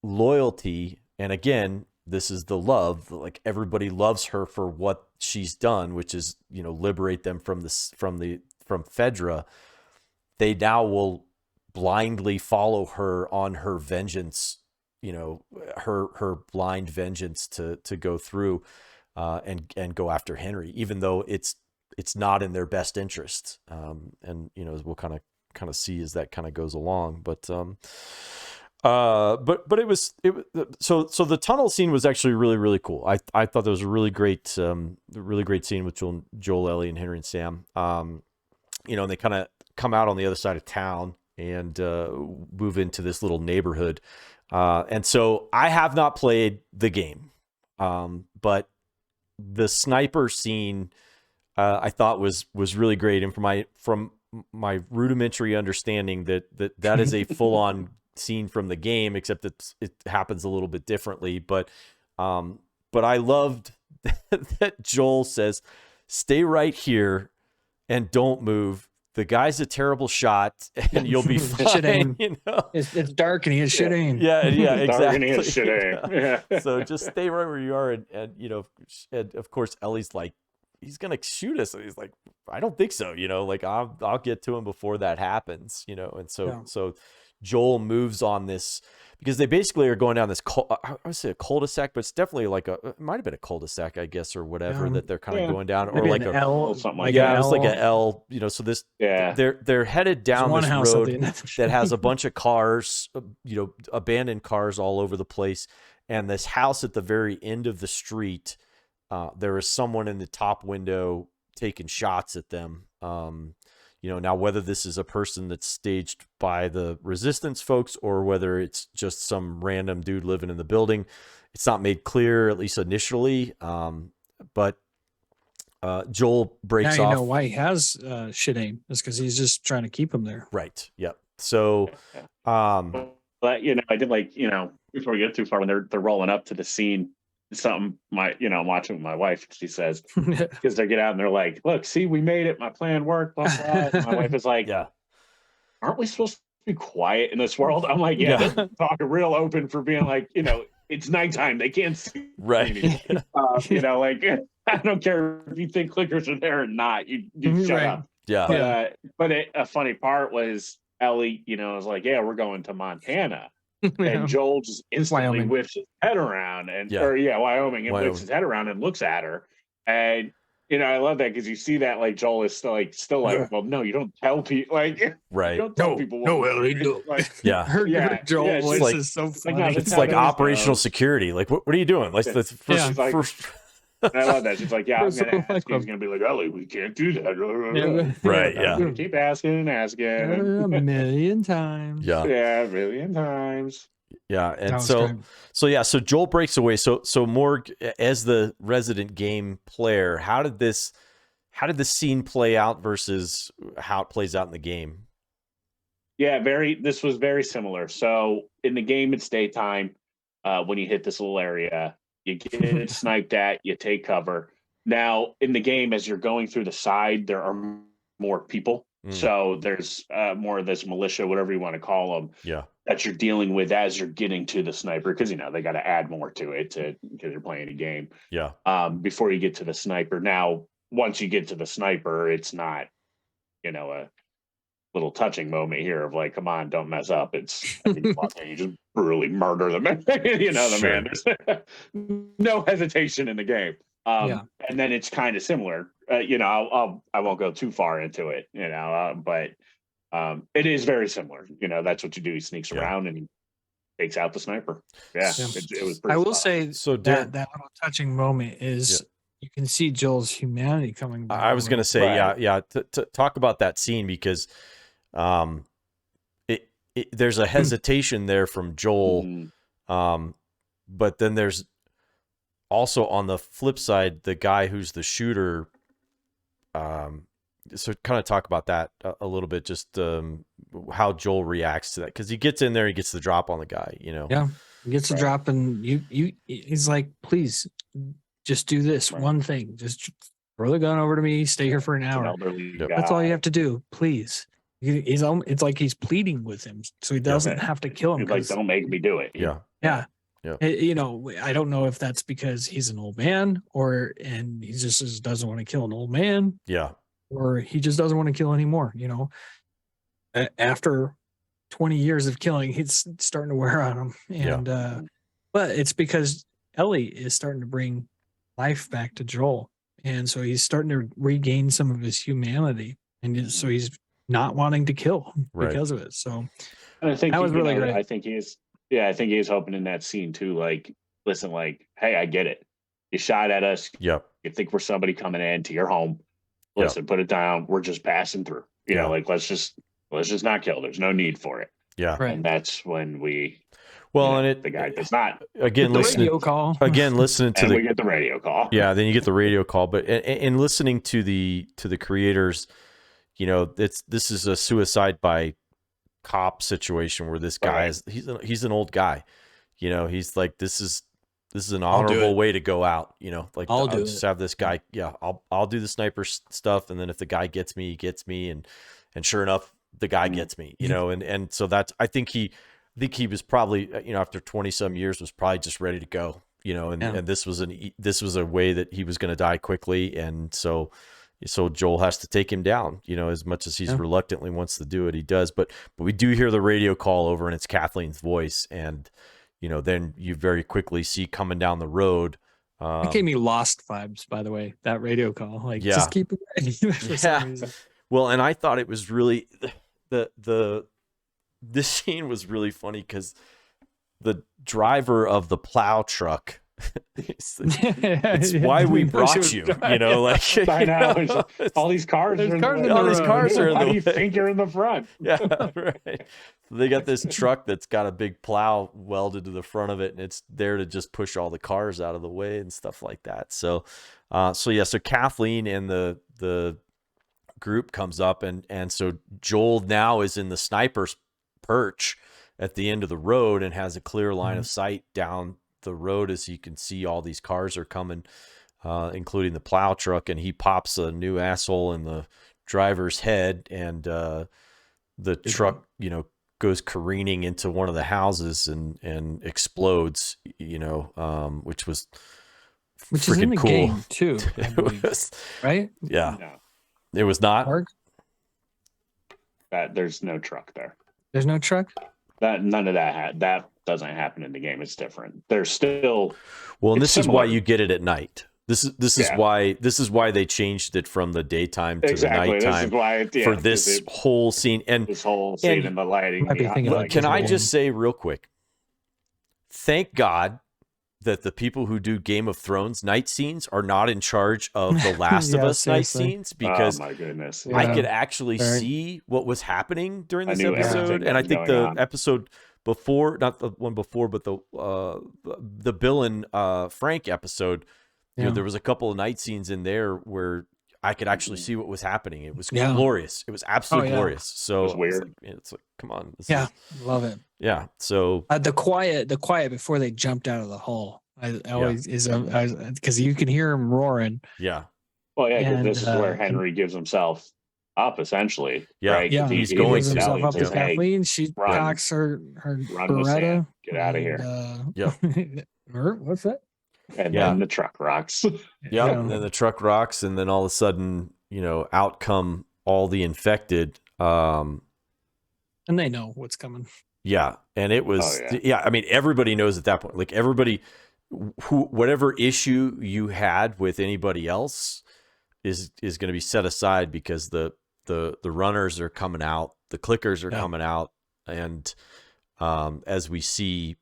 loyalty, and again, this is the love, like everybody loves her for what she's done, which is, you know, liberate them from Fedra. They now will blindly follow her on her vengeance, you know, her blind vengeance to go through and go after Henry, even though it's not in their best interest. And you know, as we'll kind of see as that kind of goes along, but it was so the tunnel scene was actually really, really cool. I thought that was a really great scene with Joel, Ellie, and Henry and Sam. You know, and they kind of come out on the other side of town and move into this little neighborhood. And so I have not played the game, but the sniper scene I thought was really great. And from my rudimentary understanding that is a full on scene from the game, except it happens a little bit differently. But I loved that Joel says, "Stay right here and don't move. The guy's a terrible shot, and you'll be fine." You know, it's dark and he has shit aim. Yeah, exactly. Dark and he has shit aim. Yeah. So just stay right where you are, and you know, and of course Ellie's like, he's gonna shoot us, and he's like, I don't think so. You know, like I'll get to him before that happens. You know, and so Joel moves on this, because they basically are going down this, I would say a cul-de-sac, but it's definitely like it might have been a cul-de-sac, I guess, or whatever, that they're kind of going down, or like an a L, something like yeah, that. it was like an L, you know. So this, they're headed down this road that has a bunch of cars, you know, abandoned cars all over the place, and this house at the very end of the street. There is someone in the top window taking shots at them. You know, now whether this is a person that's staged by the resistance folks or whether it's just some random dude living in the building, it's not made clear, at least initially. But Joel breaks off. Now you know why he has shit aim. It's because he's just trying to keep him there. Right. Yep. So, but you know, I did like, you know, before we get too far, when they're rolling up to the scene, something I'm watching with my wife, she says, because they get out and they're like, "Look, see, we made it. My plan worked." Blah, blah. And my wife is like, "Yeah, aren't we supposed to be quiet in this world?" I'm like, "Yeah, they're talking real open for being like, you know, it's nighttime. They can't see right." You know, like, I don't care if you think clickers are there or not. You shut up. Yeah. But a funny part was Ellie, you know, was like, "Yeah, we're going to Montana." And Joel just instantly whips his head around Wyoming, and whips his head around and looks at her. And you know, I love that, because you see that like Joel is still like, well, no, you don't tell people, like, right? You don't tell people. No, Ellie, no. Like, her Joel voice like, is so funny. It's like operational security. Like, what are you doing? Like, the first. I love that. She's like, "Yeah, I'm gonna ask." He's gonna be like, "Ellie, we can't do that." Right? Yeah. Keep asking and asking. A million times. Yeah. Yeah, a million times. Yeah, and so Joel breaks away. So Morg, as the resident game player, how did the scene play out versus how it plays out in the game? Yeah, this was very similar. So in the game, it's daytime. When you hit this little area, you get sniped at, you take cover. Now, in the game, as you're going through the side, there are more people. So there's more of this militia, whatever you want to call them, that you're dealing with as you're getting to the sniper, because, you know, they got to add more to it because you're playing a game. Yeah. Before you get to the sniper. Now, once you get to the sniper, it's not, you know, a little touching moment here of like, come on, don't mess up. It's you just brutally murder the man. You know, the man. There's no hesitation in the game. And then it's kind of similar. You know, I won't go too far into it. You know, but it is very similar. You know, that's what you do. He sneaks around and he takes out the sniper. Yeah, it was. Pretty I will say, so that little touching moment is. You can see Joel's humanity coming back. I was going to say, to talk about that scene, because there's a hesitation there from Joel, but then there's also, on the flip side, the guy who's the shooter. So kind of talk about that a little bit, just how Joel reacts to that, because he gets in there, he gets the drop on the guy, you know. Yeah, he gets the drop, and he's like, "Please, just do this one thing. Just throw the gun over to me, stay here for an It's an hour. elderly That's all you guy. have to do, please. It's like he's pleading with him, so he doesn't have to kill him. He's like, don't make me do it. Yeah. Yeah. Yeah. You know, I don't know if that's because he's an old man and he just doesn't want to kill an old man, Yeah. or he just doesn't want to kill anymore. You know, after 20 years of killing, he's starting to wear on him. And, but it's because Ellie is starting to bring life back to Joel. And so he's starting to regain some of his humanity. And so he's not wanting to kill because of it. So and I think that was really great. I think he's hoping in that scene too. Like, listen, like, hey, I get it. You shot at us. Yep. You think we're somebody coming into your home. Listen, put it down. We're just passing through. You know, like let's just not kill. There's no need for it. Yeah. Right. And that's when we the guy does not again listening listening to we get the radio call. Yeah, then you get the radio call. But in listening to the creators, you know, this is a suicide by cop situation where this guy he's an old guy. You know, he's like, this is an honorable way to go out. You know, like I'll just have this guy. Yeah, I'll do the sniper stuff, and then if the guy gets me, he gets me, and sure enough, the guy gets me. You know, and so that's I think he was probably, you know, after 20 some years was probably just ready to go. You know, and this was a way that he was going to die quickly, and so Joel has to take him down, you know, as much as he's reluctantly wants to do it, he does. But we do hear the radio call over, and it's Kathleen's voice. And, you know, then you very quickly see coming down the road. It gave me Lost vibes, by the way, that radio call. Like, just keep it ready for some reason. Well, and I thought it was really, this scene was really funny because the driver of the plow truck, it's why we brought you, you know, like I know, all these cars are How do you think you're in the front? Yeah, right. They got this truck that's got a big plow welded to the front of it, and it's there to just push all the cars out of the way and stuff like that. So Kathleen and the group comes up, and so Joel now is in the sniper's perch at the end of the road and has a clear line of sight down the road as you can see all these cars are coming, including the plow truck, and he pops a new asshole in the driver's head, and the truck, you know, goes careening into one of the houses and explodes, you know, which is in the cool game too, right? Yeah. No. It was not. There's no truck there. There's no truck. None of that doesn't happen in the game. It's different. There's still and this is why you get it at night. This is why they changed it from the daytime to the nighttime for this whole scene and this whole scene and the lighting. Can I just say real quick? Thank God that the people who do Game of Thrones night scenes are not in charge of The Last of Us night scenes, because my goodness, I could actually see what was happening during this episode, and I think the episode before, not the one before, but the Bill and Frank episode, you know, there was a couple of night scenes in there where I could actually see what was happening. It was glorious. It was absolutely glorious. So it was weird. It's like, come on. Love it. Yeah. So the quiet before they jumped out of the hole. I always because you can hear him roaring. Yeah. Well, yeah, because this is where Henry gives himself up, essentially. Yeah. Right? Yeah. He's he going gives himself up to Kathleen. She cocks her Beretta. Get out of here. What's that? And then the truck rocks. And then the truck rocks, and then all of a sudden, you know, out come all the infected. And they know what's coming. Yeah. And it was, I mean, everybody knows at that point, like everybody, whatever issue you had with anybody else is going to be set aside, because the runners are coming out, the clickers are coming out. And as we see,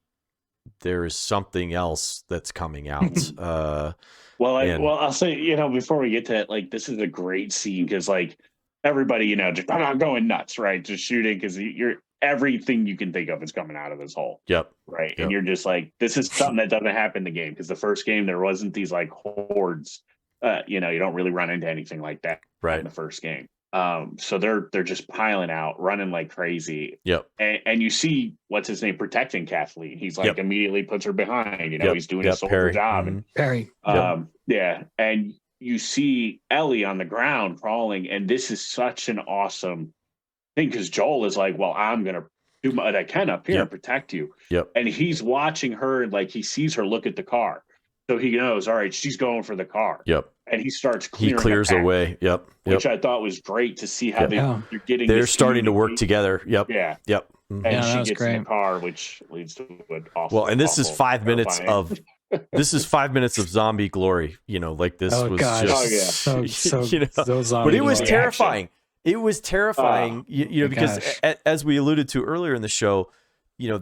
there is something else that's coming out. I'll say, you know, before we get to it, like, this is a great scene because, like, everybody, you know, just going nuts, right? Just shooting because you're everything you can think of is coming out of this hole. Yep. Right. Yep. And you're just like, this is something that doesn't happen in the game, because the first game there wasn't these like hordes. You know, you don't really run into anything like that in the first game. So they're just piling out, running like crazy. Yep. And you see what's his name protecting Kathleen. He's like immediately puts her behind. You know, he's doing a soldier job. And Perry. Yeah. And you see Ellie on the ground crawling, and this is such an awesome thing because Joel is like, well, I'm going to do what I can up here and protect you. Yep. And he's watching her, and like he sees her look at the car. So he knows, all right, she's going for the car. Yep. And he starts He clears away. Yep. Which I thought was great to see how they're getting. They're starting to work together. Yep. Yeah. Yep. And she gets in the car, which leads to an awful. Well, and this is 5 minutes of this is 5 minutes of zombie glory. You know, like this was just you know, but it was terrifying. It was terrifying, you know, because as we alluded to earlier in the show, you know,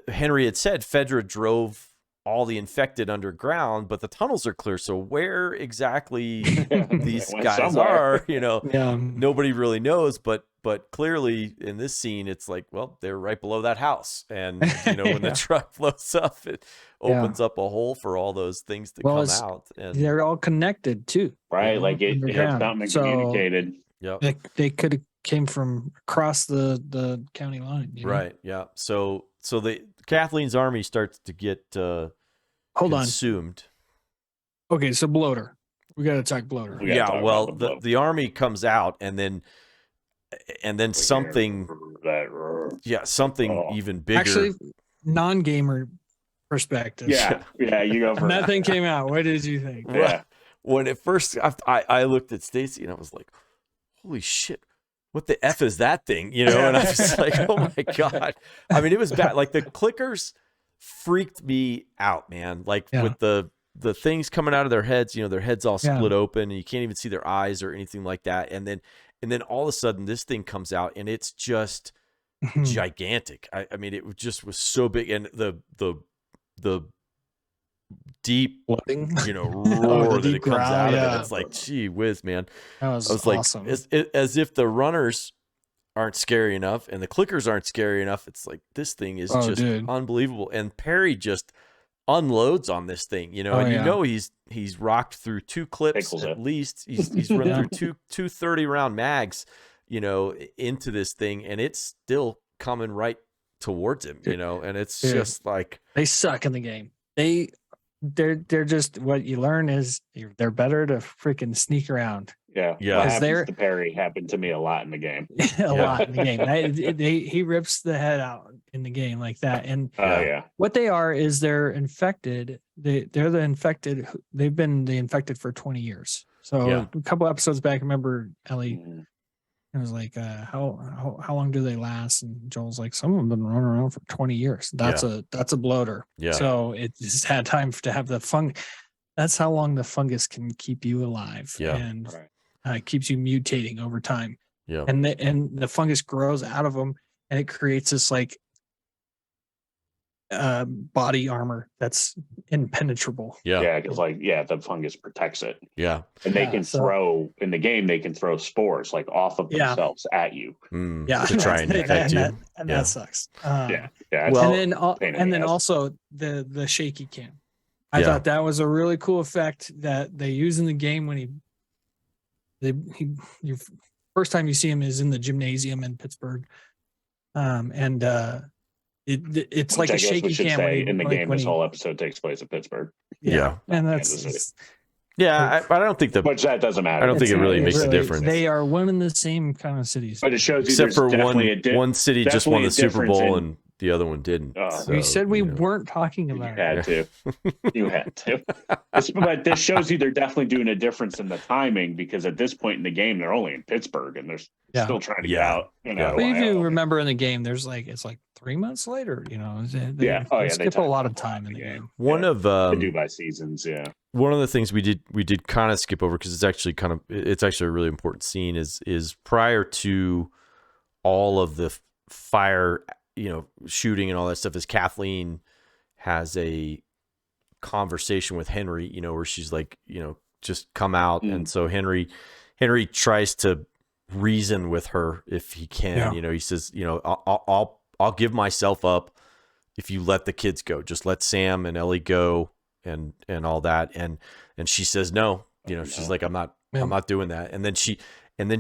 Henry had said Fedra drove all the infected underground, but the tunnels are clear. So where exactly these guys are, you know, nobody really knows. But clearly in this scene, it's like, well, they're right below that house, and you know, when the truck blows up, it opens up a hole for all those things to come out. And they're all connected too, right? Like it's not communicated. Yeah, they could have came from across the county line. You know? Right. Yeah. So Kathleen's army starts to get consumed. Okay, so bloater. We got to talk bloater. Yeah. Well, the army comes out, and then something. Something even bigger. Actually, non-gamer perspective. Yeah. You go for that thing came out. What did you think? Yeah. When at first I looked at Stacy and I was like, holy shit, what the F is that thing? You know, and I was like, oh my God. I mean, it was bad. Like the clickers freaked me out, man. Like with the things coming out of their heads, you know, their heads all split open and you can't even see their eyes or anything like that. And then all of a sudden this thing comes out and it's just gigantic. I mean, it just was so big. And the deep, you know, roar that it comes out of it. It's like, gee whiz, man. That was awesome. Like, as if the runners aren't scary enough and the clickers aren't scary enough. It's like, this thing is just unbelievable. And Perry just unloads on this thing, you know, you know, he's rocked through 2 clips at least. He's run through two 30-round mags, you know, into this thing, and it's still coming right towards him, you know, and it's just like they suck in the game. They're just, what you learn is they're better to freaking sneak around. Yeah. What happens to Perry happened to me a lot in the game. Lot in the game. He rips the head out in the game like that. And what they are is they're infected. They're the infected. They've been the infected for 20 years. So a couple episodes back, I remember Ellie. It was like, how long do they last? And Joel's like, some of them have been running around for 20 years. That's a bloater. Yeah. So it just had time to have the fungus. That's how long the fungus can keep you alive. Yeah. And keeps you mutating over time. Yeah. And the fungus grows out of them, and it creates this like body armor that's impenetrable. Yeah, because the fungus protects it. Yeah. And they can throw in the game, they can throw spores like off of themselves at you. To try and infect you. That sucks. Well, and then also the shaky cam. I thought that was a really cool effect that they use in the game when your first time you see him is in the gymnasium in Pittsburgh. It's like a shaky cam. In the game, this whole episode takes place in Pittsburgh. Yeah. And that's I don't think which that doesn't matter. I don't think it really makes a difference. They are one in the same kind of cities. But it shows you except for one city just won the Super Bowl and the other one didn't. We said we weren't talking about it. You had to. But this shows you they're definitely doing a difference in the timing, because at this point in the game, they're only in Pittsburgh and they're still trying to get out. You know, but if you remember in the game, it's like 3 months later. You know, they skip a lot of time in the game. They do by seasons. Yeah. One of the things we did kind of skip over, because it's actually a really important scene, is prior to all of the fire, you know, shooting and all that stuff, is Kathleen has a conversation with Henry, you know, where she's like, you know, just come out. And so Henry tries to reason with her if he can. You know, he says, you know, I'll give myself up if you let the kids go. Just let Sam and Ellie go and all that. And she says no. You know, she's like, I'm not doing that. And then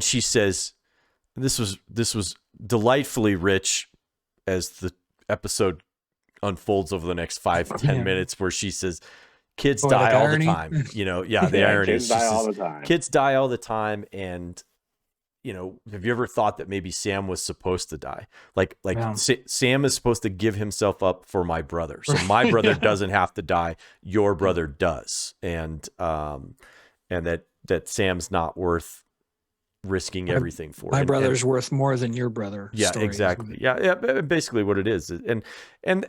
she says, this was delightfully rich as the episode unfolds over the next 5 to 10 minutes, where she says, kids Poetic die all irony. the time. You know, yeah, the irony kids is die just all the time. kids die all the time, and you know, have you ever thought that maybe Sam was supposed to die? Like Yeah. Sam is supposed to give himself up for my brother, so my brother doesn't have to die. Your brother does, and that Sam's not worth risking everything for. My And- brother's worth more than your brother. yeah, story, exactly. Yeah, basically what it is, and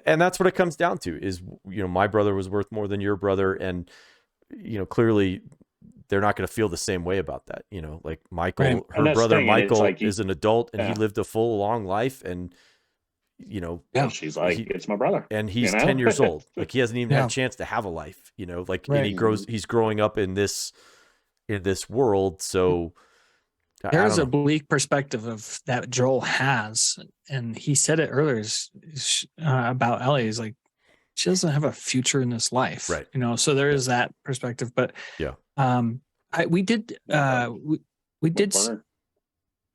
that's what it comes down to is, you know, my brother was worth more than your brother, and you know, clearly they're not going to feel the same way about that. You know, like Michael, Right. her brother Michael like is an adult, and he Yeah. lived a full, long life, and you know, Yeah. She's like, it's my brother. and he's you know? 10 years old. Like he hasn't even Yeah. had a chance to have a life. You know, like and Right. he's growing up in this world, so. There is a bleak perspective of that Joel has, and he said it earlier about Ellie. He's like, she doesn't have a future in this life, Right. You know, so there is that perspective. But Yeah. we did.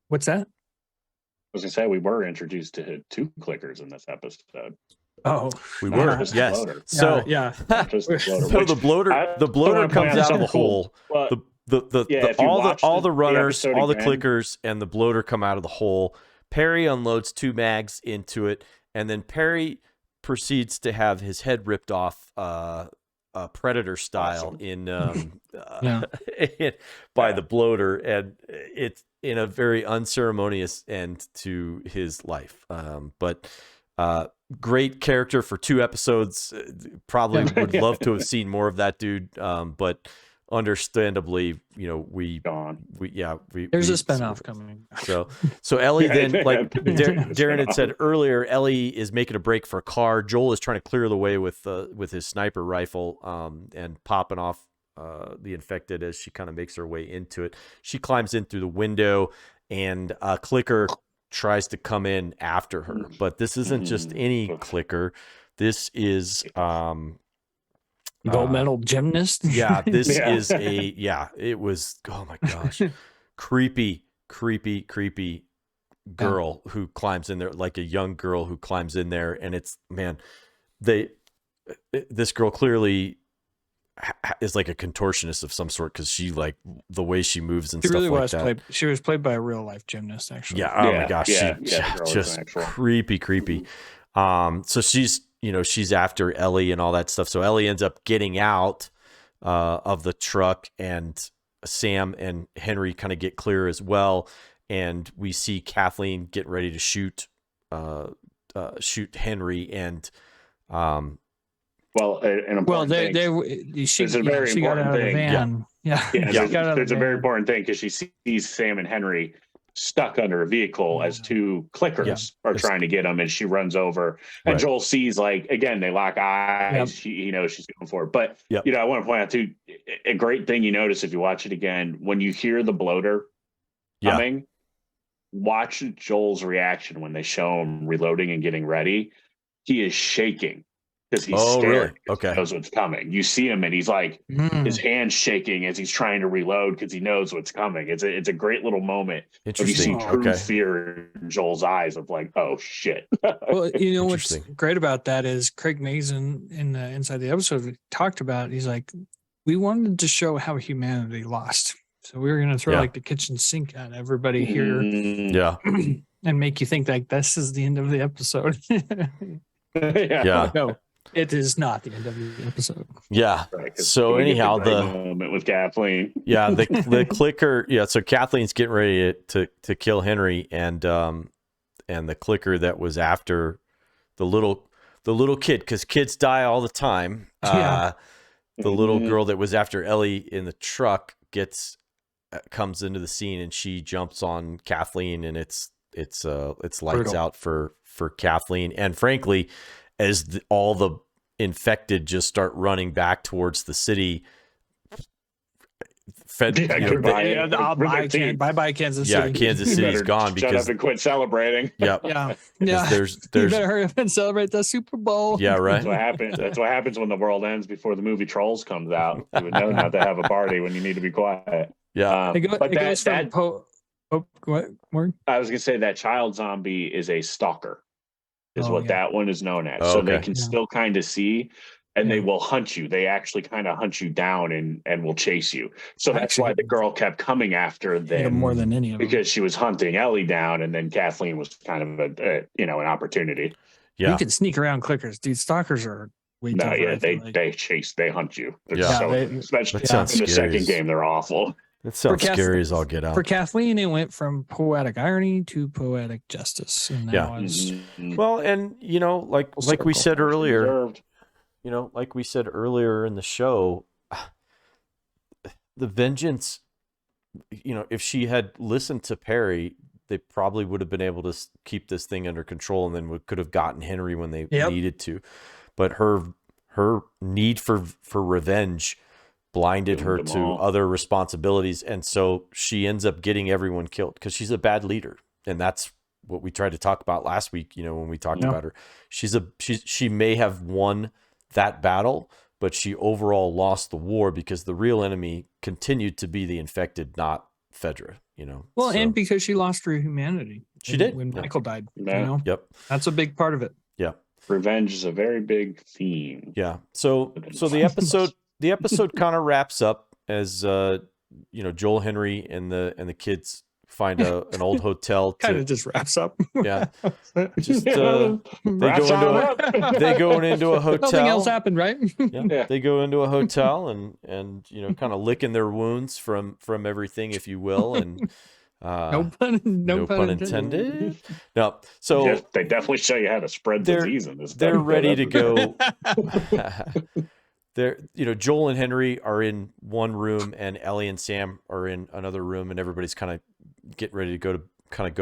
What's that? I was gonna say we were introduced to 2 clickers in this episode. Oh, We were, Just the yes. bloater. So yeah. Just the bloater, so which the bloater I comes wanna point out of something the hole. Well, The if you watch all the runners, episode all the again- clickers, and the bloater come out of the hole. Perry unloads 2 mags into it, and then Perry proceeds to have his head ripped off, Predator style Awesome. by the bloater, and it's in a very unceremonious end to his life. But great character for 2 episodes. Probably would love to have seen more of that dude, but. Understandably, you know, There's a spinoff coming. So Ellie then, like Yeah. Darren had said earlier, Ellie is making a break for a car. Joel is trying to clear the way with his sniper rifle, and popping off the infected as she kind of makes her way into it. She climbs in through the window, and Clicker tries to come in after her, but this isn't just any Clicker. This is Gold medal gymnast. Yeah, this Yeah. is it was, oh my gosh, creepy girl who climbs in there, like a young girl who climbs in there, and it's, man, this girl clearly is like a contortionist of some sort, because she, like, the way she moves and She stuff really like was that. She was played by a real life gymnast, actually. Yeah, oh my Yeah, gosh, yeah, she the girl is just an actual- creepy. So she's, you know, she's after Ellie and all that stuff. So Ellie ends up getting out of the truck, and Sam and Henry kind of get clear as well. And we see Kathleen get ready to shoot Henry, and she It's a very got out of the important thing. van. Yeah. There's a very important thing, because she sees Sam and Henry stuck under a vehicle as 2 clickers are trying to get them, and she runs over, and Right. Joel sees, like, again, they lock eyes. Yep. He knows she's going for it. But Yep. you know, I want to point out too, a great thing you notice if you watch it again, when you hear the bloater coming, watch Joel's reaction when they show him reloading and getting ready. He is shaking because he's scared. Really? 'Cause Okay. he knows what's coming. You see him, and he's like, his hands shaking as he's trying to reload because he knows what's coming. It's a great little moment. But you see Interesting. true Okay. fear in Joel's eyes of, like, oh shit. Well, you know what's Interesting. great about that is Craig Mazin in the Inside the Episode we talked about. He's like, we wanted to show how humanity lost, so we were going to throw like the kitchen sink at everybody here Yeah. and make you think like this is the end of the episode. Yeah. No, it is not the end of the episode. Yeah. Right, 'cause So we get anyhow, great the moment with Kathleen. yeah, the clicker, so Kathleen's getting ready to kill Henry, and the clicker that was after the little kid, because kids die all the time. Yeah. The little girl that was after Ellie in the truck comes into the scene, and she jumps on Kathleen, and it's lights Brutal. out for Kathleen. And frankly, as all the infected just start running back towards the city, bye Kansas City. yeah, Kansas City's gone shut because up and quit celebrating. Yep. Yeah. There's You better hurry up and celebrate the Super Bowl. yeah, right. That's what happens. That's what happens when the world ends before the movie Trolls comes out. You would know not to have a party when you need to be quiet. Yeah. But goes from what? Word? I was gonna say that child zombie is a stalker, is Oh, what yeah. that one is known as. Oh, so they okay. can Yeah. still kind of see. and they will hunt you. They actually kind of hunt you down and will chase you. So that's why the girl kept coming after them more than any of them, because she was hunting Ellie down, and then Kathleen was kind of an opportunity. You can sneak around clickers, dude. Stalkers are way tougher. Yeah, they hunt you. Especially in the second game, they're awful. That sounds scary as all get out. For Kathleen, it went from poetic irony to poetic justice. And that was well, and like we said earlier, like we said earlier in the show, the vengeance, if she had listened to Perry, they probably would have been able to keep this thing under control, and then could have gotten Henry when they needed to. But her need for revenge blinded her to other responsibilities, and so she ends up getting everyone killed because she's a bad leader, and that's what we tried to talk about last week. When we talked about her, she may have won that battle, but she overall lost the war because the real enemy continued to be the infected, not Fedra. And because she lost her humanity. She did when Michael died. Yep, that's a big part of it. Yeah, revenge is a very big theme. Yeah, so the episode kind of wraps up as Joel, Henry, and the kids find an old hotel. Kind of just wraps up. Yeah, just they go into a hotel. Nothing else happened, right? They go into a hotel and kind of licking their wounds from everything, if you will, and no pun intended. No, so they definitely show you how to spread disease in this. They're ready to go. Joel and Henry are in one room, and Ellie and Sam are in another room, and everybody's kind of getting ready to go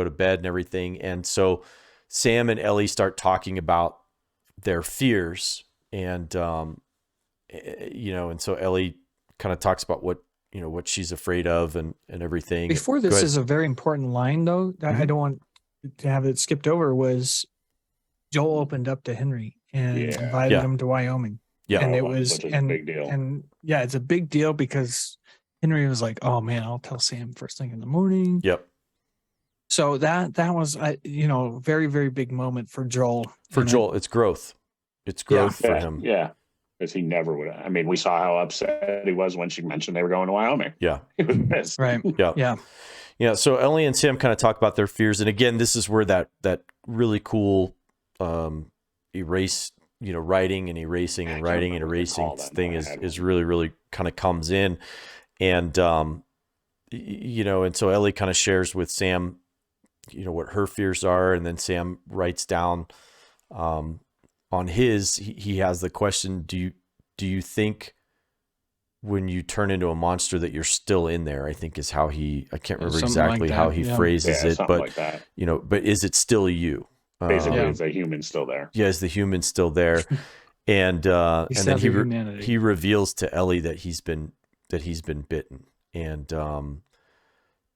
to bed and everything. And so Sam and Ellie start talking about their fears, and and so Ellie kind of talks about what she's afraid of and everything. Before this is a very important line, though, that I don't want to have it skipped over, was Joel opened up to Henry and invited him to Wyoming. Yeah, and it was a big deal. And it's a big deal because Henry was like, "Oh man, I'll tell Sam first thing in the morning." Yep. So that was very, very big moment for Joel. Joel, it's growth. It's growth for him. Yeah, because he never would. I mean, we saw how upset he was when she mentioned they were going to Wyoming. Yeah, he was pissed. Right. Yeah. So Ellie and Sam kind of talk about their fears, and again, this is where that really cool erase. Writing and erasing and writing and erasing thing is really, really kind of comes in. And, and so Ellie kind of shares with Sam, what her fears are. And then Sam writes down, on his, he has the question, do you think when you turn into a monster that you're still in there? I think is how I can't remember exactly how he phrases it, but, but is it still you? Basically, is the human still there? Yeah, is the human still there? And then he reveals to Ellie that he's been bitten, and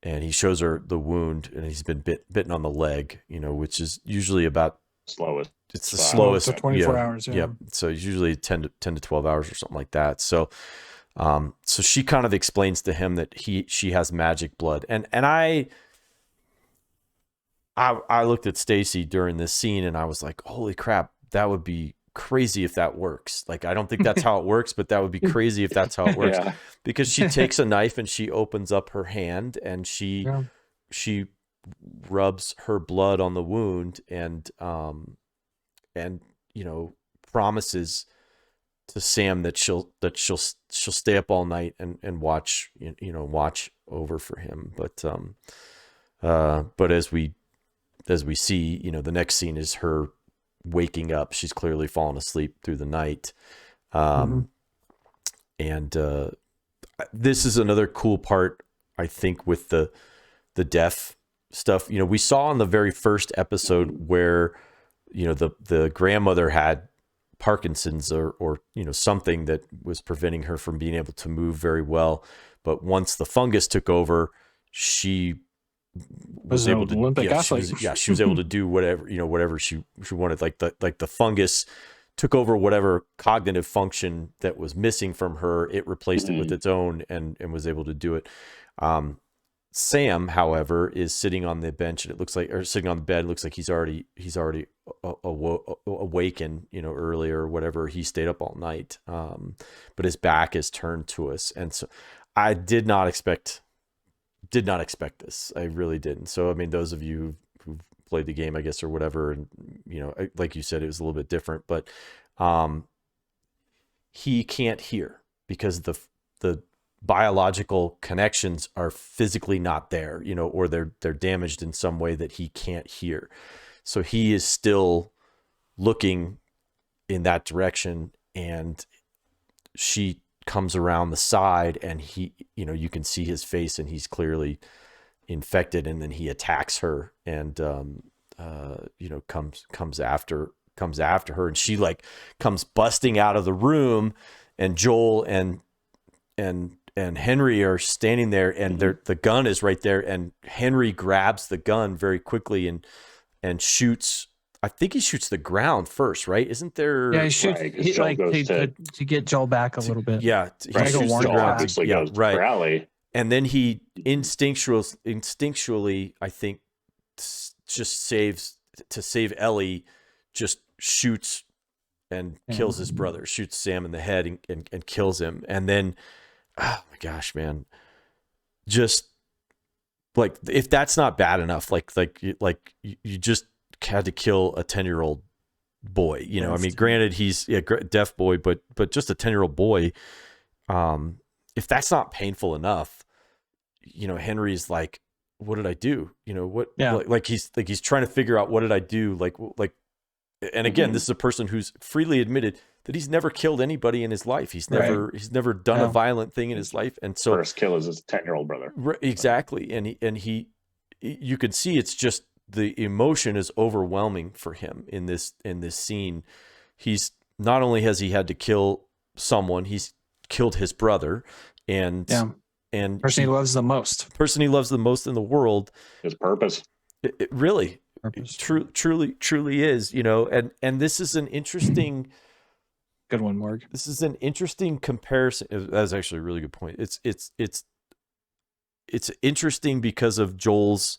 he shows her the wound, and he's been bitten on the leg, which is usually about slowest. It's the slowest. So 24 hours. Yeah. So usually 10 to 12 hours or something like that. So, so she kind of explains to him that she has magic blood, and I looked at Stacy during this scene and I was like, holy crap, that would be crazy if that works. Like, I don't think that's how it works, but that would be crazy if that's how it works. Because she takes a knife and she opens up her hand and she rubs her blood on the wound and promises to Sam that she'll stay up all night and watch over for him. But as we see, the next scene is her waking up. She's clearly fallen asleep through the night. And this is another cool part, I think, with the deaf stuff. We saw in the very first episode where, the grandmother had Parkinson's or something that was preventing her from being able to move very well. But once the fungus took over, she was able to she was able to do whatever she wanted. Like the fungus took over whatever cognitive function that was missing from her. It replaced it with its own and was able to do it. Sam, however, is sitting on the bench, and it looks like, or sitting on the bed. It looks like he's already awakened, earlier or whatever. He stayed up all night, but his back is turned to us, and so I did not expect this. I really didn't. So I mean, those of you who played the game, I guess, or whatever, and like you said, it was a little bit different, but he can't hear because the biological connections are physically not there, or they're damaged in some way that he can't hear. So he is still looking in that direction, and she comes around the side, and he, you can see his face, and he's clearly infected, and then he attacks her, and comes after her, and she like comes busting out of the room, and Joel and Henry are standing there, and the gun is right there, and Henry grabs the gun very quickly and shoots. I think he shoots the ground first, right? Isn't there? Yeah, he shoots to get Joel back a little bit. Yeah, he right, shoots Joel obviously goes to rally. And then he instinctually, I think, just to save Ellie, just shoots and kills his brother, shoots Sam in the head and kills him. And then, oh my gosh, man, just like, if that's not bad enough, like you just had to kill a 10-year-old boy, I mean, granted he's a deaf boy, but just a 10-year-old boy. If that's not painful enough, Henry's like, what did I do? Like he's trying to figure out, what did I do? Like, and again, this is a person who's freely admitted that he's never killed anybody in his life. He's never done a violent thing in his life. And so first kill is his 10-year-old brother. Exactly. And you can see it's just, the emotion is overwhelming for him in this scene. He's not only has he had to kill someone, he's killed his brother, and person he loves the most in the world. His purpose. It really truly is, and this is an interesting good one, Morg. This is an interesting comparison. That's actually a really good point. It's interesting because of Joel's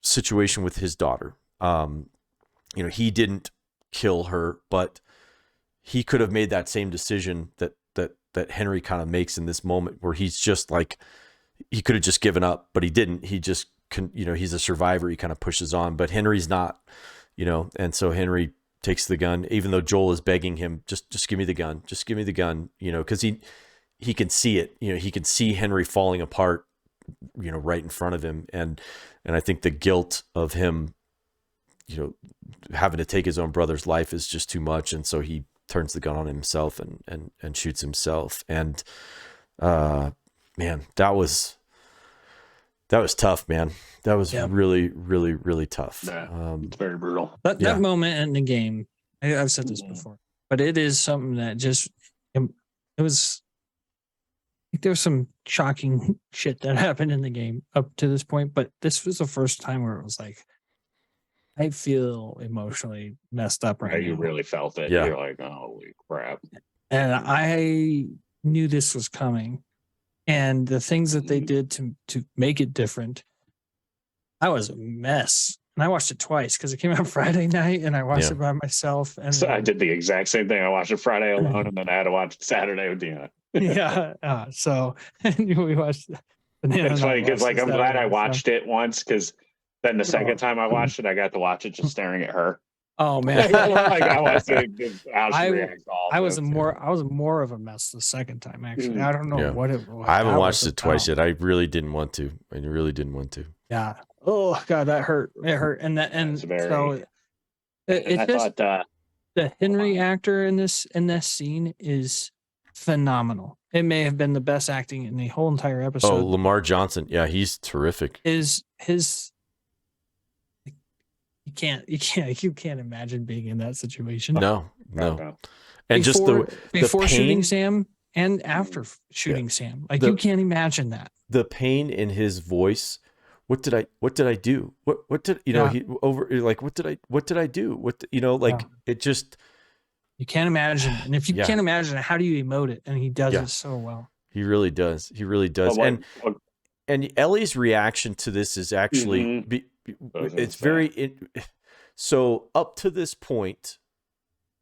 situation with his daughter. He didn't kill her, but he could have made that same decision that Henry kind of makes in this moment, where he's just like, he could have just given up, but he didn't. He just he's a survivor. He kind of pushes on, but Henry's not, and so Henry takes the gun, even though Joel is begging him, just give me the gun, because he can see it, he can see Henry falling apart, right in front of him. And I think the guilt of him, having to take his own brother's life is just too much. And so he turns the gun on himself and shoots himself. And, man, that was tough, man. That was really, really, really tough. Yeah, it's very brutal. That moment in the game, I've said this before, but it is something that just, it was, there was some shocking shit that happened in the game up to this point, but this was the first time where it was like, I feel emotionally messed up right now. You really felt it. Yeah. You're like, holy crap. And I knew this was coming. And the things that they did to make it different, I was a mess. And I watched it twice because it came out Friday night, and I watched it by myself. And so I did the exact same thing. I watched it Friday alone, and then I had to watch it Saturday with Deanna. So we watched. It's funny because, like, I'm glad I watched it once, because then the second time I watched it, I got to watch it just staring at her. Oh man! Like, I was more of a mess the second time. Actually, I don't know what it was. I haven't watched it twice yet. I really didn't want to. Yeah. Oh God, that hurt. It hurt, the Henry actor in this scene is phenomenal. It may have been the best acting in the whole entire episode. Oh, Lamar Johnson. Yeah, he's terrific. You can't imagine being in that situation. No. And before shooting Sam and after shooting Sam, like, you can't imagine that. The pain in his voice. What did I do? What did what did I do? It just, you can't imagine. And if you can't imagine it, how do you emote it? And he does it so well. He really does. Well, Ellie's reaction to this is actually it's very so up to this point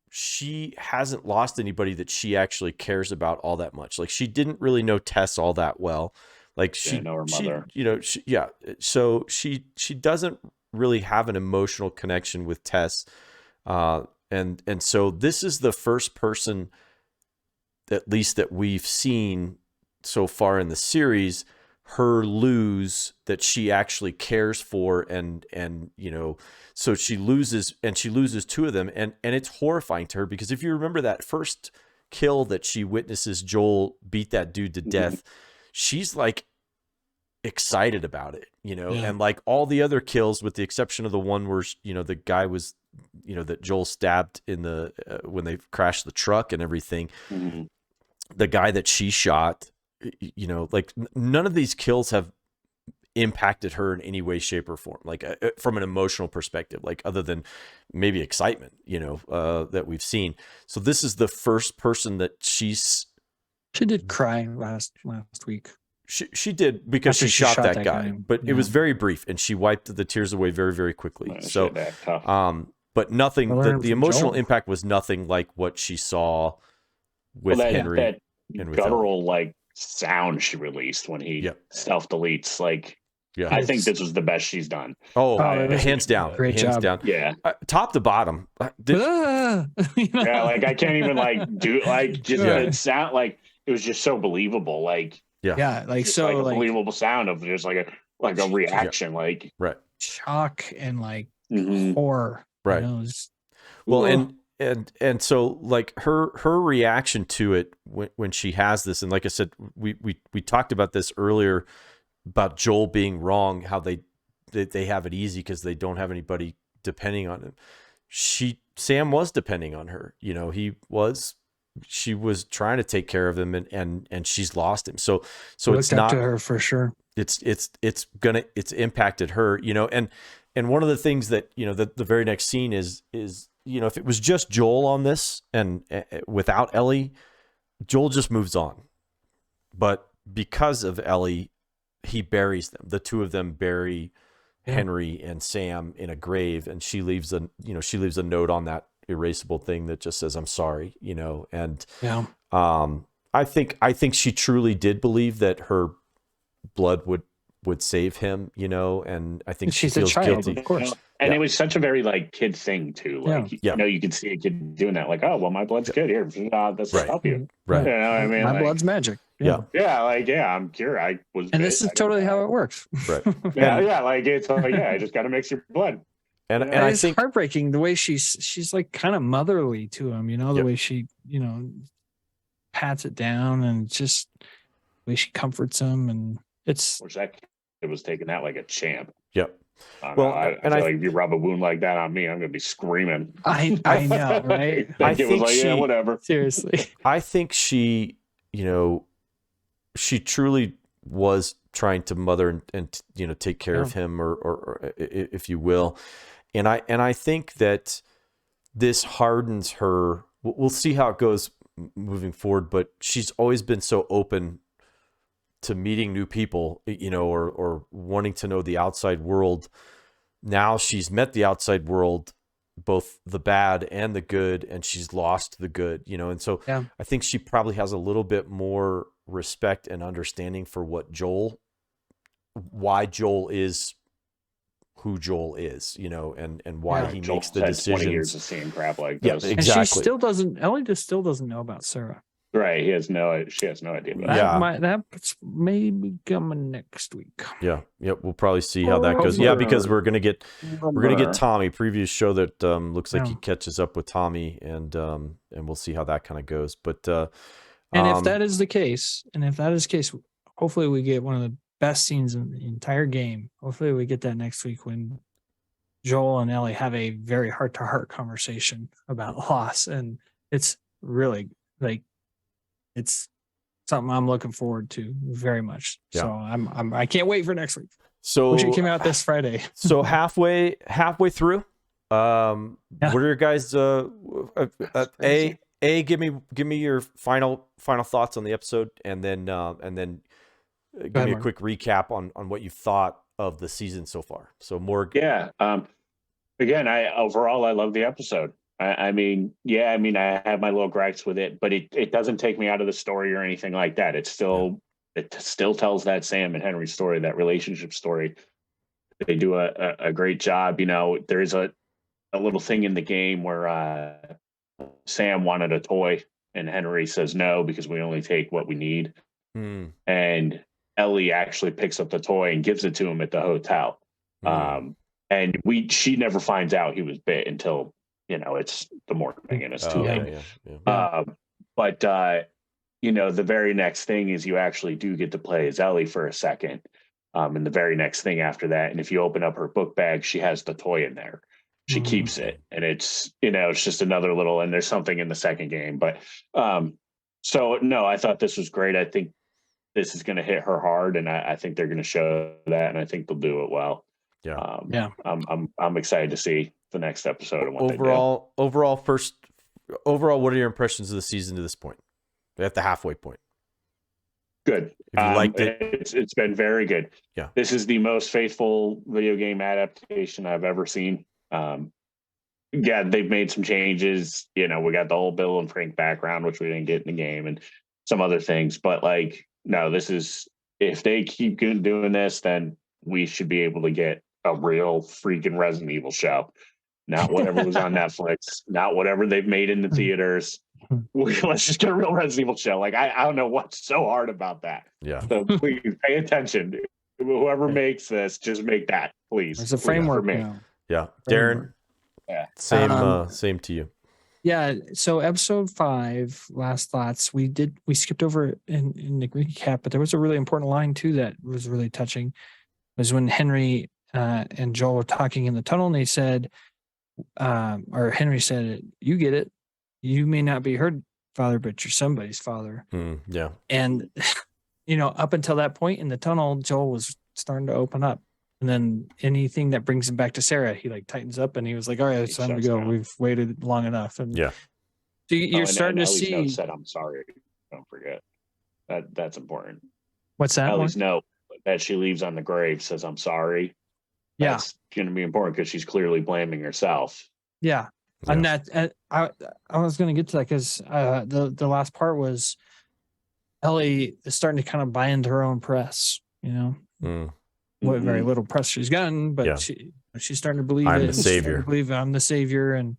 she hasn't lost anybody that she actually cares about all that much. Like she didn't really know Tess all that well. Like she know her mother. So she doesn't really have an emotional connection with Tess. And so this is the first person, at least that we've seen so far in the series, her lose that she actually cares for. And so she loses two of them. And it's horrifying to her because if you remember that first kill that she witnesses Joel beat that dude to death, she's like excited about it, and like all the other kills, with the exception of the one where, the guy was, that Joel stabbed in the, when they crashed the truck and everything, the guy that she shot, like none of these kills have impacted her in any way, shape or form, like from an emotional perspective, like other than maybe excitement, that we've seen. So this is the first person that she did cry last week. She did because she shot that guy. But it was very brief and she wiped the tears away very, very quickly. So, but nothing, the emotional impact was nothing like what she saw with Henry. That and with guttural like sound she released when he self deletes, like, I think this was the best she's done. Oh, hands down. Great hands job. down. Yeah. Top to bottom. Yeah, like I can't even like do like just it sound like it was just so believable. Like like so like a like believable sound of just like a reaction, like right, shock and like horror, right? Well, and so like her reaction to it when she has this, and like I said, we talked about this earlier about Joel being wrong, how they have it easy because they don't have anybody depending on him. Sam was depending on her, she was trying to take care of him and she's lost him. So it's not to her for sure. It's impacted her, and one of the things that, the very next scene is, if it was just Joel on this and without Ellie, Joel just moves on. But because of Ellie, he buries them. The two of them bury Henry and Sam in a grave, and she leaves a note on that erasable thing that just says, "I'm sorry," and I think she truly did believe that her blood would save him, and I think she feels guilty, of course. And it was such a very like kid thing too. Like you can see a kid doing that, like, oh well, my blood's good here. This will help you. Right. You know what I mean? My blood's magic. I'm cured. I was, and this is totally how it works. Right. Like it's like I just got to mix your blood. And I it's think heartbreaking the way she's like kind of motherly to him, the way she, pats it down and just the way she comforts him, and it's which that kid was taking that like a champ. Yep. I feel like if you rub a wound like that on me, I'm gonna be screaming. I know, right? I think it was like, whatever. Seriously. I think she, she truly was trying to mother and take care of him, or if you will. And I think that this hardens her. We'll see how it goes moving forward, but she's always been so open to meeting new people, or wanting to know the outside world. Now she's met the outside world, both the bad and the good, and she's lost the good, and so I think she probably has a little bit more respect and understanding for why Joel is who Joel is, and why he makes the decisions. 20 years of seeing crap like this. Yeah, exactly. And she still doesn't. Ellie just still doesn't know about Sarah. Right. She has no idea about That's maybe coming next week. Yeah. We'll probably see how that goes. Yeah, because we're gonna get Tommy. Previous show that looks like he catches up with Tommy, and we'll see how that kind of goes. But and if that is the case, hopefully we get one of the best scenes in the entire game. Hopefully we get that next week when Joel and Ellie have a very heart-to-heart conversation about loss, and it's really like. It's something I'm looking forward to very much. Yeah. So I can't wait for next week. So which it came out this Friday. So halfway through. What are your guys? Give me your final thoughts on the episode, and then give me a quick recap on what you thought of the season so far. So Morgan. Yeah. Again, overall I love the episode. I mean, I have my little gripes with it, but it doesn't take me out of the story or anything like that. It still tells that Sam and Henry story, that relationship story. They do a great job. You know, there is a little thing in the game where Sam wanted a toy and Henry says no because we only take what we need. And Ellie actually picks up the toy and gives it to him at the hotel. And she never finds out he was bit until, you know, it's the morning and it's too late. But you know, the very next thing is you actually do get to play as Ellie for a second. And the very next thing after that, and if you open up her book bag, she has the toy in there. She keeps it, and it's, you know, it's just another little, and there's something in the second game. But so no, I thought this was great. I think this is going to hit her hard, and I think they're going to show that, and I think they'll do it well. I'm excited to see the next episode and what overall, what are your impressions of the season to this point? At the halfway point. Good. If you liked it, it's been very good. Yeah. This is the most faithful video game adaptation I've ever seen. Yeah, they've made some changes. You know, we got the whole Bill and Frank background, which we didn't get in the game, and some other things. But like, no, this is, if they keep doing this, then we should be able to get a real freaking Resident Evil show. Not whatever was on Netflix, not whatever they've made in the theaters. Let's just get a real Resident Evil show. Like, I don't know what's so hard about that. Yeah. So please pay attention. Whoever makes this, just make that, please. It's a framework for me. Now. Yeah. Darren. Yeah. Same to you. Yeah. So episode 5, last thoughts. We skipped over in the recap, but there was a really important line too that was really touching. It was when Henry and Joel were talking in the tunnel, and they said, or Henry said, "You get it. You may not be her father, but you're somebody's father." Yeah. And, you know, up until that point in the tunnel, Joel was starting to open up. And then anything that brings him back to Sarah, he like tightens up and he was like, all right, it's time to go. We've waited long enough. And yeah. So you're starting to see. Ellie's note said, I'm sorry. Don't forget. That's important. What's that? Ellie's note that she leaves on the grave says, I'm sorry. Yeah. That's going to be important because she's clearly blaming herself. Yeah. And that I was going to get to that because the last part was Ellie is starting to kind of buy into her own press, you know, what very little press she's gotten, but she's starting to believe I'm the savior. Believe I'm the savior, and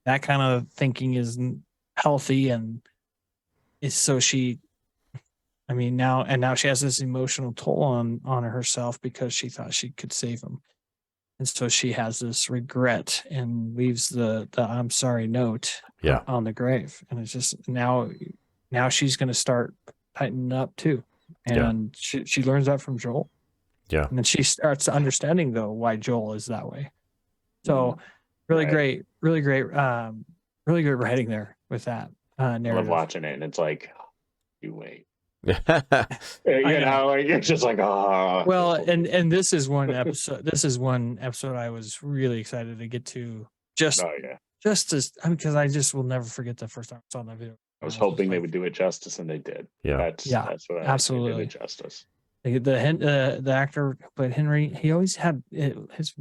that kind of thinking is healthy, and is so she. I mean, now she has this emotional toll on herself because she thought she could save him. And so she has this regret and leaves the I'm sorry note on the grave. And it's just now she's going to start tightening up too. And she learns that from Joel. Yeah. And then she starts understanding though why Joel is that way. So really great writing there with that narrative. I love watching it, and it's like, you wait. You know, like, it's just like, oh. Well, and this is one episode. This is one episode I was really excited to get to. Just as because I just will never forget the first time I saw that video. I was hoping they would do it justice, and they did. That's what I absolutely did it justice. The actor who played Henry, he always had his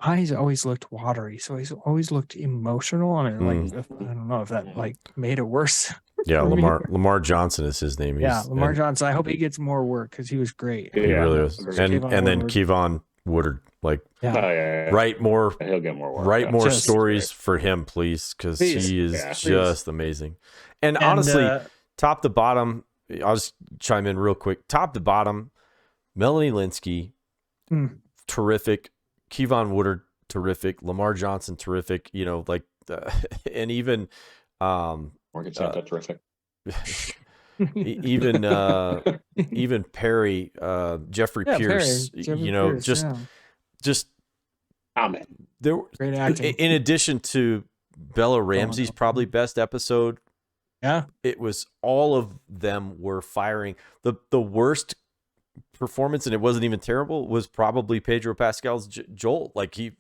eyes always looked watery, so he's always looked emotional, and like I don't know if that like made it worse. Yeah, Lamar Johnson is his name. Lamar Johnson. I hope he gets more work because he was great. He really was. And then Keivonn Woodard, like, write more. He'll get more work. Write more stories for him, please, because he is just amazing. And honestly, top to bottom, I'll just chime in real quick. Top to bottom, Melanie Linsky, terrific. Keivonn Woodard, terrific. Lamar Johnson, terrific. You know, like, and even. Morgan Santa, terrific. even Perry, Jeffrey Pierce, you know, Pierce, just there. Great acting. In addition to Bella Ramsey's probably best episode, it was all of them were firing. The worst performance, and it wasn't even terrible, was probably Pedro Pascal's Joel. Like, he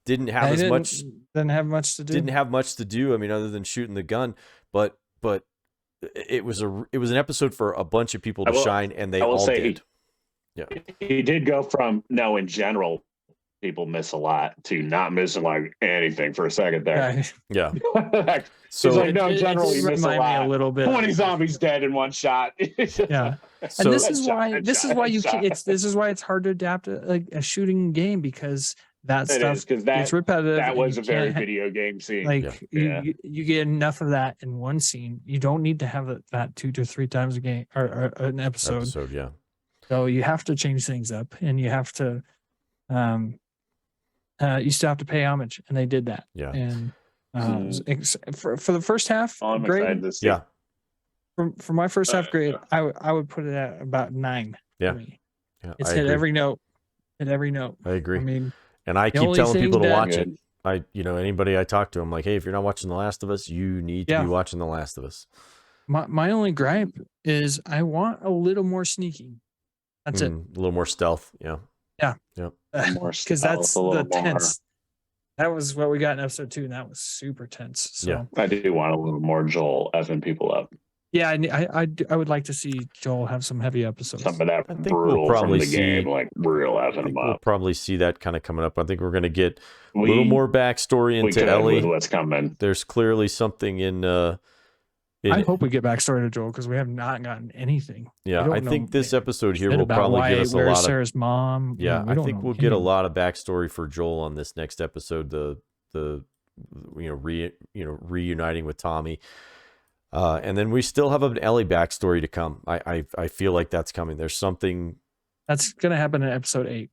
didn't have didn't have much to do. I mean, other than shooting the gun. But it was an episode for a bunch of people to shine, and they all did. He did go from no in general people miss a lot to not missing like anything for a second there. Yeah. So like, no, it generally did miss a remind me lot. a little bit. 20 zombies dead in one shot. Yeah. So And this is why you can this is why it's hard to adapt a shooting game, because that stuff gets repetitive. That was a very can't- video game scene. Like you get enough of that in one scene. You don't need to have that 2 to 3 times a game or an episode. Yeah. So you have to change things up, and you have to you still have to pay homage, and they did that. Yeah. And for the first half, I'm grade, excited to see. Yeah. For my first half grade, I would put it at about 9. Yeah. For me. Yeah, It's I hit agree. every note. Hit every note. I agree. I mean, and I the keep only telling people to thing watch that- it. Anybody I talk to, I'm like, hey, if you're not watching The Last of Us, you need to be watching The Last of Us. My only gripe is I want a little more sneaking. That's it. A little more stealth. Yeah. Yeah. Yep. Because that's the tense. That was what we got in episode 2, and that was super tense. So I do want a little more Joel effing people up. yeah, I would like to see Joel have some heavy episodes. Some of that I think brutal we'll probably from the game, like real effing them We'll up. probably see that kind of coming up. I think we're going to get a little more backstory into Ellie. With what's coming. There's clearly something in I hope we get backstory to Joel, because we have not gotten anything. Yeah, I think this episode here will about probably why, give us a where's lot Sarah's mom. Yeah, we I don't think know we'll get a anything. lot of backstory for Joel on this next episode. The reuniting with Tommy, and then we still have an Ellie backstory to come. I feel like that's coming. There's something that's going to happen in episode 8.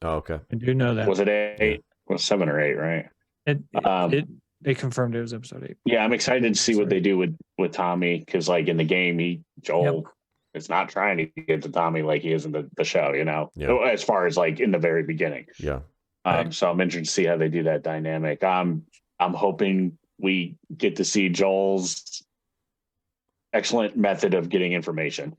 Oh, okay. I do know that. Was it 8? Was 7 or 8? Right. They confirmed it was episode 8. Yeah, I'm excited to see what they do with Tommy, because like in the game, Joel is not trying to get to Tommy like he is in the show. As far as like in the very beginning. Yeah. So I'm interested to see how they do that dynamic. I'm hoping we get to see Joel's excellent method of getting information.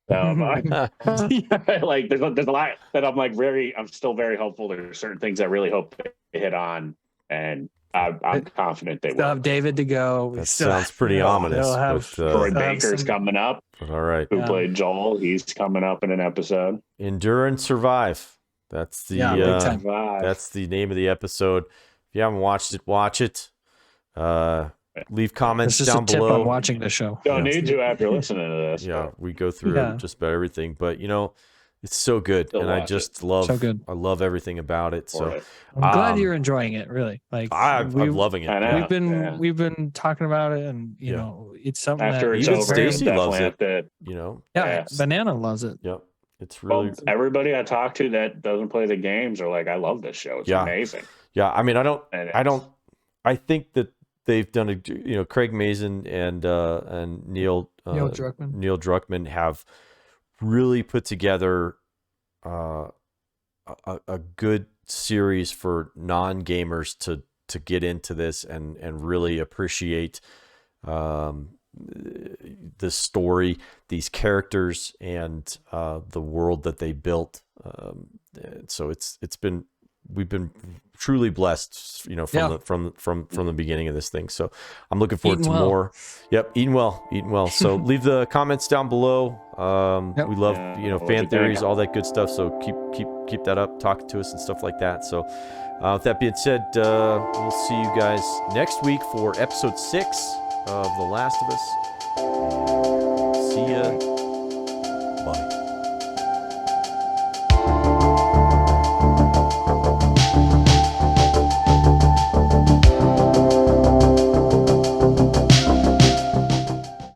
Like there's a lot that I'm still very hopeful. There's certain things I really hope they hit on, and I'm confident they will. Have David to go. That sounds pretty ominous. Troy Baker's coming up. All right. Who played Joel? He's coming up in an episode. Endure and Survive. That's the that's the name of the episode. If you haven't watched it, watch it. Leave comments down below. On watching the show. Don't need to after listening to this. Yeah, we go through just about everything, but it's so good, and I just love. So good. I love everything about it. So I'm glad you're enjoying it. Really, like I'm loving it. I know. We've been talking about it, and it's something after that it's even over, Stacy loves it. Yeah, Banana loves it. Yep, it's really. Well, everybody I talk to that doesn't play the games are like, I love this show. It's amazing. Yeah, I mean, I think that they've done Craig Mazin and Neil Druckmann have really put together a good series for non-gamers to get into this and really appreciate the story, these characters, and the world that they built. So we've been truly blessed, from the beginning of this thing. So I'm looking forward to more. Yep, eating well. So leave the comments down below. We love fan theories, all that good stuff. So keep that up, talking to us and stuff like that. So with that being said, we'll see you guys next week for episode 6 of The Last of Us. See ya.